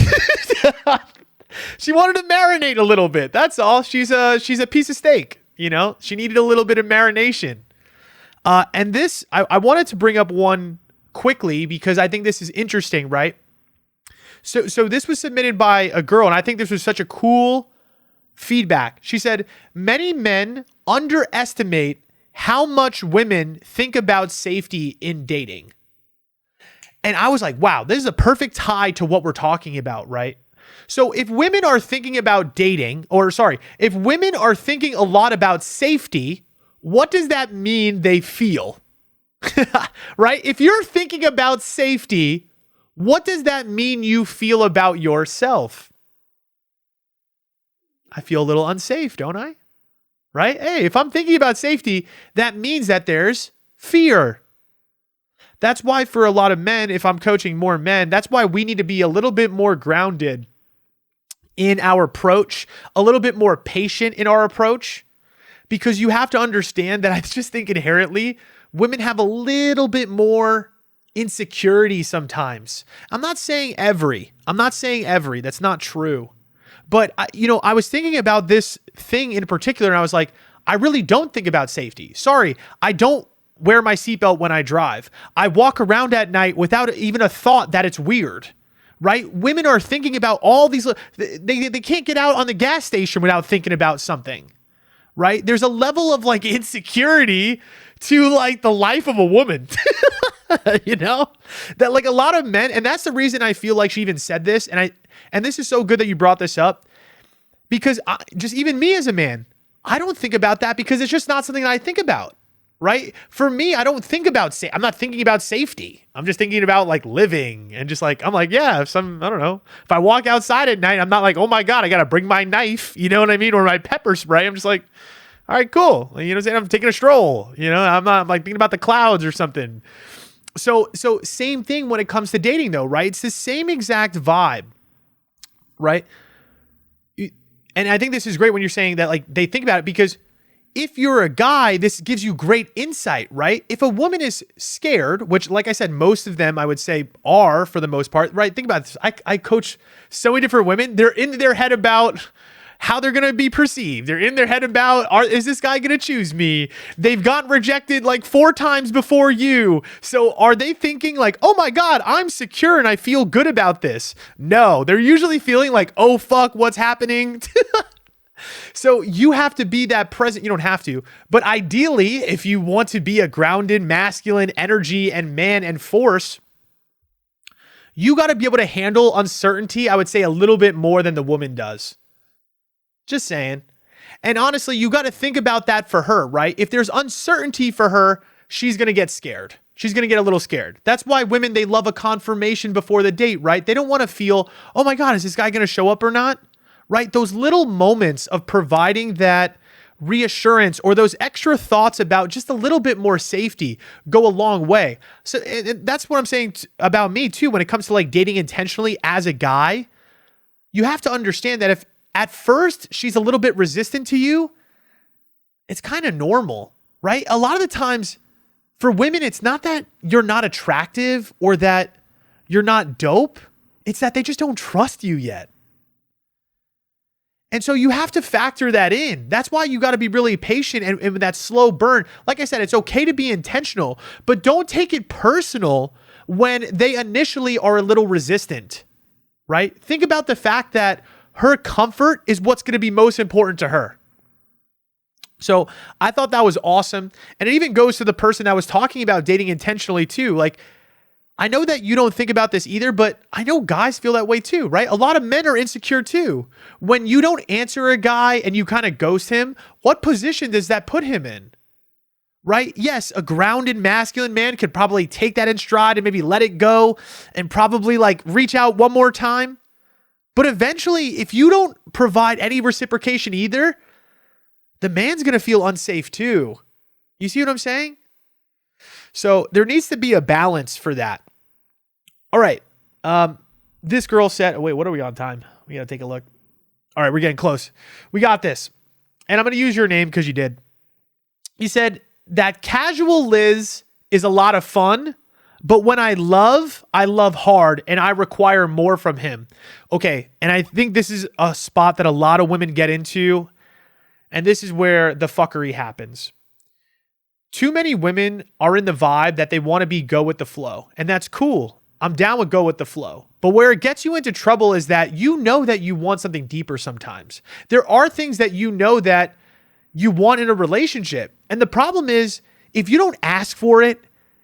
She wanted to marinate a little bit. That's all. She's a piece of steak, she needed a little bit of marination. And this, I wanted to bring up one quickly because I think this is interesting, right? So this was submitted by a girl, and I think this was such a cool feedback. She said, many men underestimate how much women think about safety in dating. And I was like, wow, this is a perfect tie to what we're talking about, right? So if women are thinking about if women are thinking a lot about safety, what does that mean they feel? Right? If you're thinking about safety, what does that mean you feel about yourself? I feel a little unsafe, don't I? Right? Hey, if I'm thinking about safety, that means that there's fear. That's why for a lot of men, if I'm coaching more men, that's why we need to be a little bit more grounded in our approach, a little bit more patient in our approach, because you have to understand that I just think inherently women have a little bit more insecurity sometimes. I'm not saying every, that's not true. But I was thinking about this thing in particular and I was like, I really don't think about safety. Sorry, I don't wear my seatbelt when I drive. I walk around at night without even a thought that it's weird, right? Women are thinking about all these, they can't get out on the gas station without thinking about something, right? There's a level of like insecurity to like the life of a woman, that like a lot of men, and that's the reason I feel like she even said this. And this is so good that you brought this up because just even me as a man, I don't think about that because it's just not something that I think about, right? For me, I don't think about, I'm not thinking about safety. I'm just thinking about like living and just like, I'm like, yeah, I don't know. If I walk outside at night, I'm not like, oh my God, I got to bring my knife, you know what I mean? Or my pepper spray. I'm just like, all right, cool. You know what I'm saying? I'm taking a stroll, I'm not like thinking about the clouds or something. So same thing when it comes to dating though, right? It's the same exact vibe, right? And I think this is great when you're saying that like they think about it because if you're a guy, this gives you great insight, right? If a woman is scared, which like I said, most of them I would say are for the most part, right? Think about this. I coach so many different women. They're in their head about how they're going to be perceived. They're in their head about, is this guy going to choose me? They've gotten rejected like 4 times before you. So are they thinking like, oh my God, I'm secure and I feel good about this? No, they're usually feeling like, oh fuck, what's happening? So you have to be that present. You don't have to, but ideally, if you want to be a grounded, masculine energy and man and force, you got to be able to handle uncertainty, I would say a little bit more than the woman does. Just saying. And honestly, you got to think about that for her, right? If there's uncertainty for her, she's going to get scared. She's going to get a little scared. That's why women, they love a confirmation before the date, right? They don't want to feel, oh my God, is this guy going to show up or not? Right? Those little moments of providing that reassurance or those extra thoughts about just a little bit more safety go a long way. So and that's what I'm saying about me too. When it comes to like dating intentionally as a guy, you have to understand that if at first she's a little bit resistant to you, it's kind of normal, right? A lot of the times for women, it's not that you're not attractive or that you're not dope. It's that they just don't trust you yet. And so you have to factor that in. That's why you got to be really patient and with that slow burn. Like I said, it's okay to be intentional, but don't take it personal when they initially are a little resistant, right? Think about the fact that her comfort is what's going to be most important to her. So I thought that was awesome. And it even goes to the person that was talking about dating intentionally too. Like, I know that you don't think about this either, but I know guys feel that way too, right? A lot of men are insecure too. When you don't answer a guy and you kind of ghost him, what position does that put him in? Right? Yes, a grounded masculine man could probably take that in stride and maybe let it go and probably like reach out one more time. But eventually, if you don't provide any reciprocation either, the man's going to feel unsafe too. You see what I'm saying? So there needs to be a balance for that. All right. This girl said, wait, what are we on time? We got to take a look. All right, we're getting close. We got this. And I'm going to use your name because you did. You said, that casual Liz is a lot of fun, but when I love hard and I require more from him. Okay, and I think this is a spot that a lot of women get into, and this is where the fuckery happens. Too many women are in the vibe that they want to be go with the flow, and that's cool. I'm down with go with the flow. But where it gets you into trouble is that you know that you want something deeper sometimes. There are things that you know that you want in a relationship. And the problem is, if you don't ask for it,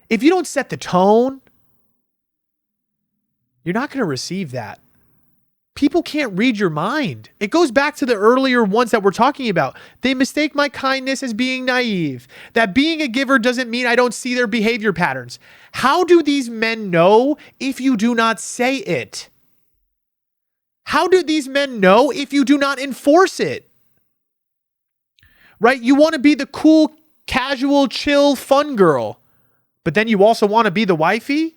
if you don't set the tone, you're not going to receive that. People can't read your mind. It goes back to the earlier ones that we're talking about. They mistake my kindness as being naive. That being a giver doesn't mean I don't see their behavior patterns. How do these men know if you do not say it? How do these men know if you do not enforce it? Right? You want to be the cool, casual, chill, fun girl, but then you also want to be the wifey?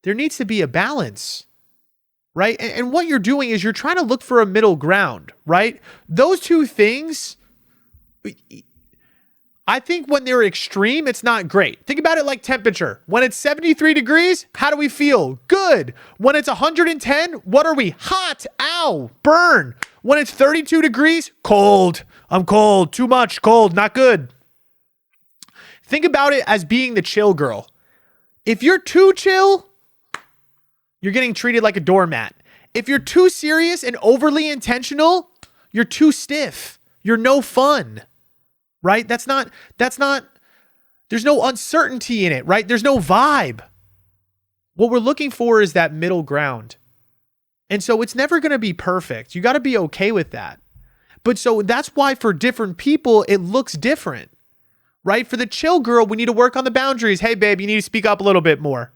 There needs to be a balance. Right? And what you're doing is you're trying to look for a middle ground, right? Those two things, I think when they're extreme, it's not great. Think about it like temperature. When it's 73 degrees, how do we feel? Good. When it's 110, what are we? Hot. Ow. Burn. When it's 32 degrees, cold. I'm cold. Too much. Cold. Not good. Think about it as being the chill girl. If you're too chill, you're getting treated like a doormat. If you're too serious and overly intentional, you're too stiff. You're no fun, right? That's not, there's no uncertainty in it, right? There's no vibe. What we're looking for is that middle ground. And so it's never going to be perfect. You got to be okay with that. But so that's why for different people, it looks different, right? For the chill girl, we need to work on the boundaries. Hey, babe, you need to speak up a little bit more.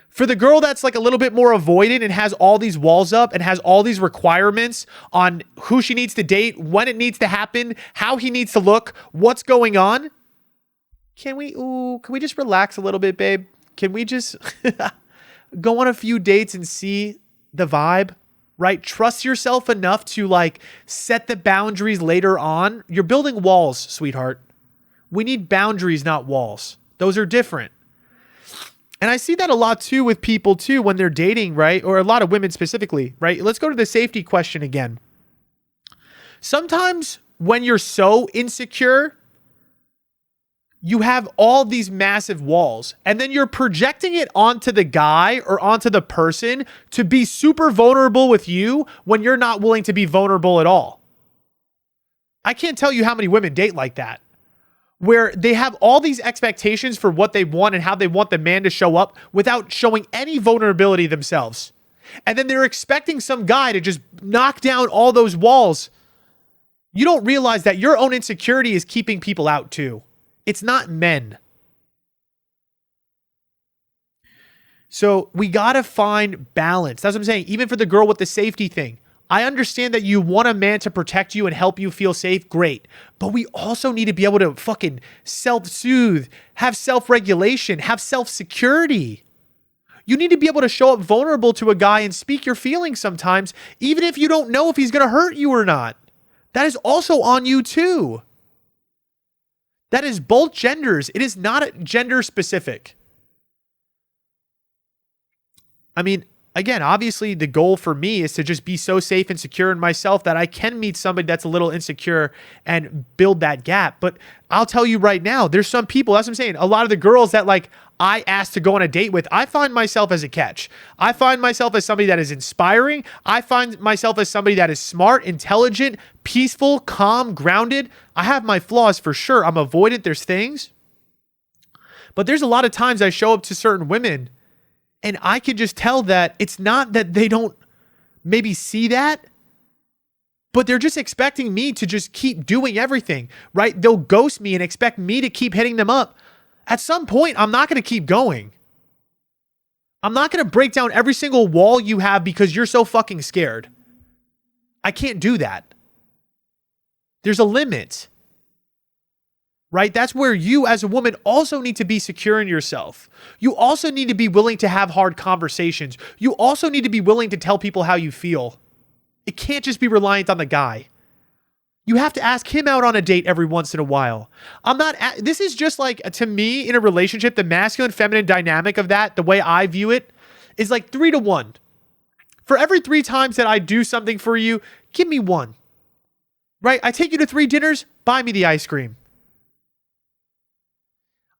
For the girl that's like a little bit more avoidant and has all these walls up and has all these requirements on who she needs to date, when it needs to happen, how he needs to look, what's going on. Can we just relax a little bit, babe? Can we just go on a few dates and see the vibe, right? Trust yourself enough to like set the boundaries later on. You're building walls, sweetheart. We need boundaries, not walls. Those are different. And I see that a lot too with people too when they're dating, right? Or a lot of women specifically, right? Let's go to the safety question again. Sometimes when you're so insecure, you have all these massive walls and then you're projecting it onto the guy or onto the person to be super vulnerable with you when you're not willing to be vulnerable at all. I can't tell you how many women date like that, where they have all these expectations for what they want and how they want the man to show up without showing any vulnerability themselves. And then they're expecting some guy to just knock down all those walls. You don't realize that your own insecurity is keeping people out too. It's not men. So we got to find balance. That's what I'm saying. Even for the girl with the safety thing. I understand that you want a man to protect you and help you feel safe. Great. But we also need to be able to fucking self-soothe, have self-regulation, have self-security. You need to be able to show up vulnerable to a guy and speak your feelings sometimes, even if you don't know if he's going to hurt you or not. That is also on you too. That is both genders. It is not gender specific. I mean, again, obviously the goal for me is to just be so safe and secure in myself that I can meet somebody that's a little insecure and build that gap. But I'll tell you right now, there's some people, that's what I'm saying. A lot of the girls that like I asked to go on a date with, I find myself as a catch. I find myself as somebody that is inspiring. I find myself as somebody that is smart, intelligent, peaceful, calm, grounded. I have my flaws for sure. I'm avoidant. There's things. But there's a lot of times I show up to certain women and I could just tell that it's not that they don't maybe see that, but they're just expecting me to just keep doing everything, right? They'll ghost me and expect me to keep hitting them up. At some point, I'm not going to keep going. I'm not going to break down every single wall you have because you're so fucking scared. I can't do that. There's a limit. Right? That's where you as a woman also need to be secure in yourself. You also need to be willing to have hard conversations. You also need to be willing to tell people how you feel. It can't just be reliant on the guy. You have to ask him out on a date every once in a while. This is just like, to me, in a relationship, the masculine feminine dynamic of that, the way I view it, is like 3-1. For every 3 times that I do something for you, give me 1. Right? I take you to 3 dinners, buy me the ice cream.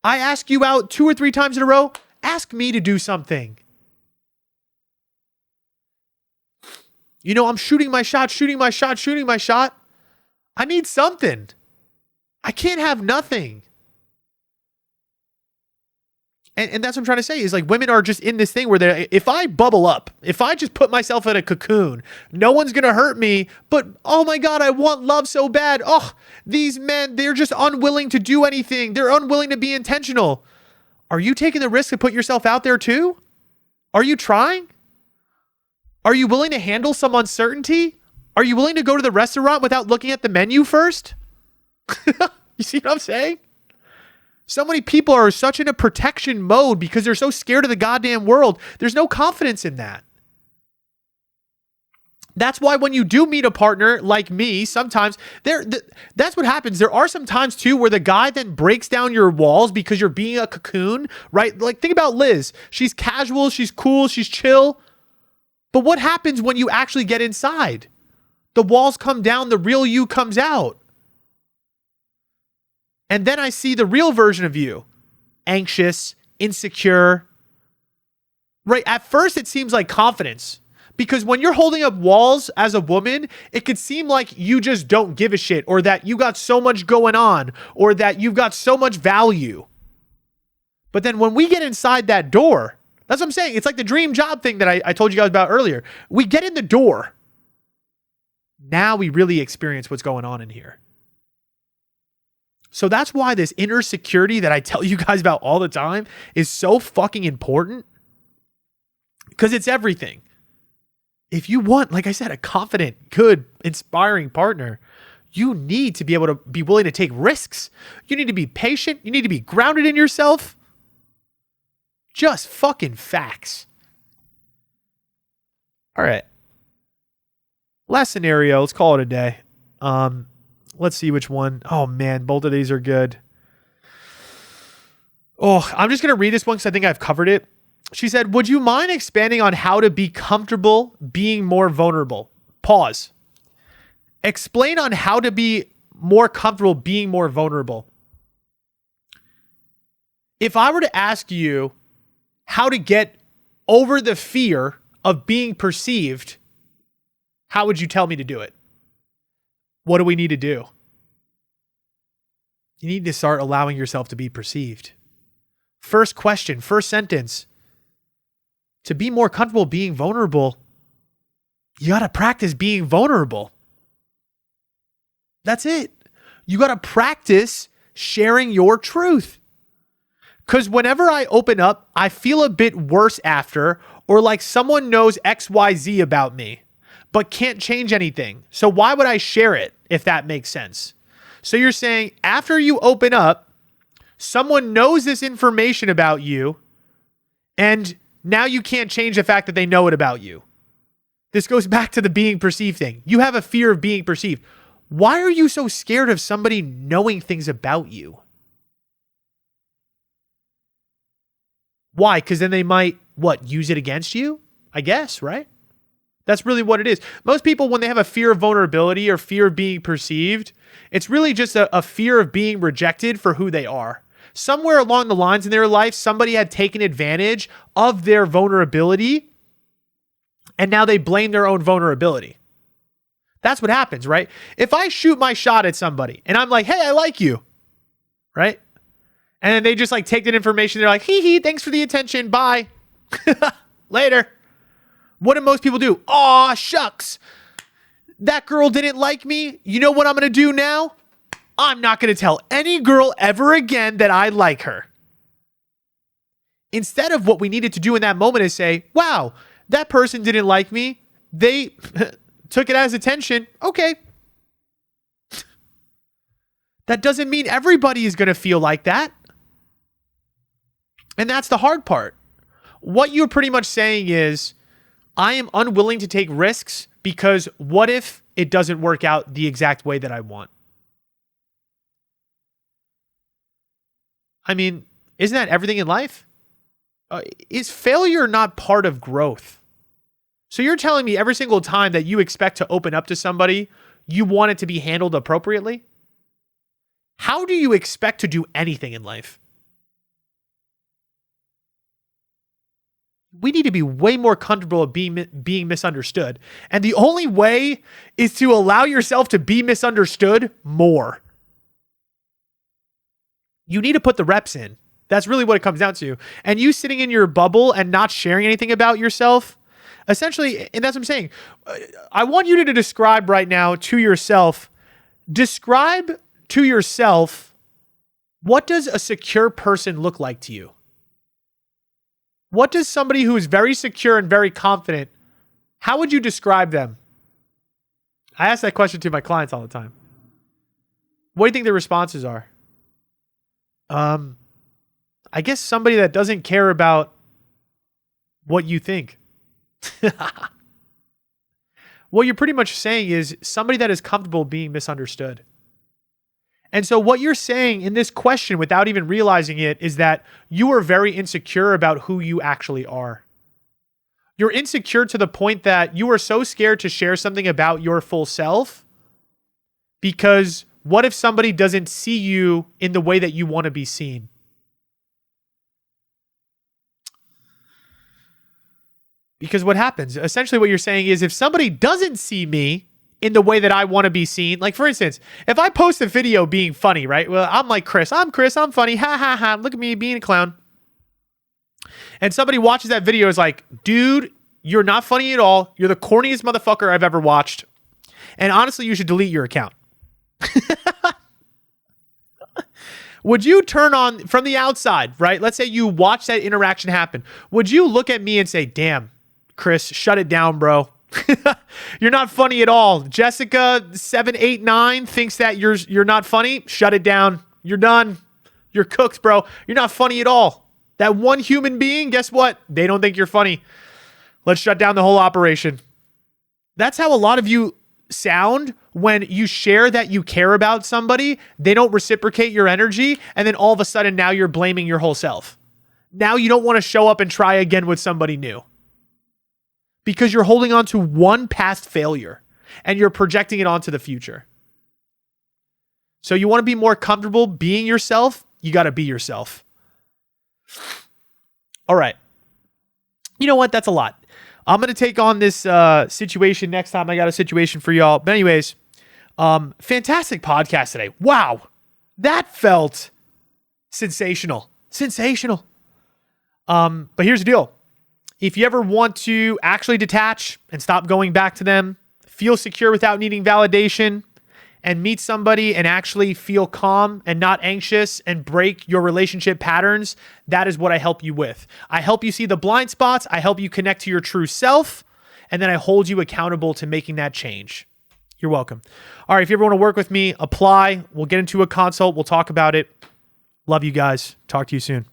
I ask you out 2 or 3 times in a row, ask me to do something. You know, I'm shooting my shot. I need something. I can't have nothing. And that's what I'm trying to say is like women are just in this thing where if I bubble up, if I just put myself in a cocoon, no one's going to hurt me. But oh my God, I want love so bad. Oh, these men, they're just unwilling to do anything. They're unwilling to be intentional. Are you taking the risk to put yourself out there too? Are you trying? Are you willing to handle some uncertainty? Are you willing to go to the restaurant without looking at the menu first? You see what I'm saying? So many people are such in a protection mode because they're so scared of the goddamn world. There's no confidence in that. That's why when you do meet a partner like me, sometimes that's what happens. There are some times too where the guy then breaks down your walls because you're being a cocoon, right? Like think about Liz. She's casual, she's cool, she's chill. But what happens when you actually get inside? The walls come down, the real you comes out. And then I see the real version of you. Anxious, insecure. Right? At first, it seems like confidence. Because when you're holding up walls as a woman, it could seem like you just don't give a shit, or that you got so much going on, or that you've got so much value. But then when we get inside that door, that's what I'm saying. It's like the dream job thing that I told you guys about earlier. We get in the door. Now we really experience what's going on in here. So that's why this inner security that I tell you guys about all the time is so fucking important, because it's everything. If you want, like I said, a confident, good, inspiring partner, you need to be able to be willing to take risks. You need to be patient. You need to be grounded in yourself. Just fucking facts. All right. Last scenario. Let's call it a day. Let's see which one. Oh man, both of these are good. Oh, I'm just going to read this one because I think I've covered it. She said, would you mind expanding on how to be comfortable being more vulnerable? Pause. Explain on how to be more comfortable being more vulnerable. If I were to ask you how to get over the fear of being perceived, how would you tell me to do it? What do we need to do? You need to start allowing yourself to be perceived. First question, first sentence. To be more comfortable being vulnerable, you got to practice being vulnerable. That's it. You got to practice sharing your truth. Because whenever I open up, I feel a bit worse after, or like someone knows XYZ about me, but can't change anything. So why would I share it, if that makes sense? So you're saying after you open up, someone knows this information about you, and now you can't change the fact that they know it about you. This goes back to the being perceived thing. You have a fear of being perceived. Why are you so scared of somebody knowing things about you? Why? Because then they might, use it against you? I guess, right? That's really what it is. Most people, when they have a fear of vulnerability or fear of being perceived, it's really just a fear of being rejected for who they are. Somewhere along the lines in their life, somebody had taken advantage of their vulnerability, and now they blame their own vulnerability. That's what happens, right? If I shoot my shot at somebody and I'm like, hey, I like you, right? And then they just like take that information. They're like, hee, thanks for the attention. Bye. Later. What do most people do? Aw, shucks. That girl didn't like me. You know what I'm going to do now? I'm not going to tell any girl ever again that I like her. Instead of what we needed to do in that moment is say, wow, that person didn't like me. They took it as attention. Okay. That doesn't mean everybody is going to feel like that. And that's the hard part. What you're pretty much saying is, I am unwilling to take risks because what if it doesn't work out the exact way that I want. I mean, isn't that everything in life? Is failure not part of growth? So you're telling me every single time that you expect to open up to somebody, you want it to be handled appropriately? How do you expect to do anything in life? We need to be way more comfortable at being misunderstood. And the only way is to allow yourself to be misunderstood more. You need to put the reps in. That's really what it comes down to. And you sitting in your bubble and not sharing anything about yourself, essentially, and that's what I'm saying. I want you to describe right now to yourself, what does a secure person look like to you? What does somebody who is very secure and very confident, how would you describe them? I ask that question to my clients all the time. What do you think their responses are? I guess somebody that doesn't care about what you think. What you're pretty much saying is somebody that is comfortable being misunderstood. And so what you're saying in this question, without even realizing it, is that you are very insecure about who you actually are. You're insecure to the point that you are so scared to share something about your full self because what if somebody doesn't see you in the way that you want to be seen? Because what happens, essentially what you're saying is if somebody doesn't see me in the way that I want to be seen, like for instance, if I post a video being funny, right? Well, I'm like Chris, I'm funny, ha ha ha, look at me being a clown. And somebody watches that video is like, dude, you're not funny at all. You're the corniest motherfucker I've ever watched. And honestly, you should delete your account. Would you turn on from the outside, right? Let's say you watch that interaction happen. Would you look at me and say, damn, Chris, shut it down, bro. You're not funny at all. Jessica 789 thinks that you're not funny. Shut it down. You're done. You're cooked, bro. You're not funny at all. That one human being, guess what? They don't think you're funny. Let's shut down the whole operation. That's how a lot of you sound when you share that you care about somebody. They don't reciprocate your energy. And then all of a sudden now you're blaming your whole self. Now you don't want to show up and try again with somebody new. Because you're holding on to one past failure and you're projecting it onto the future. So you want to be more comfortable being yourself? You got to be yourself. All right. You know what? That's a lot. I'm going to take on this situation next time I got a situation for y'all. But anyways, fantastic podcast today. Wow. That felt sensational. Sensational. But here's the deal. If you ever want to actually detach and stop going back to them, feel secure without needing validation, and meet somebody and actually feel calm and not anxious and break your relationship patterns, that is what I help you with. I help you see the blind spots. I help you connect to your true self. And then I hold you accountable to making that change. You're welcome. All right. If you ever want to work with me, apply. We'll get into a consult. We'll talk about it. Love you guys. Talk to you soon.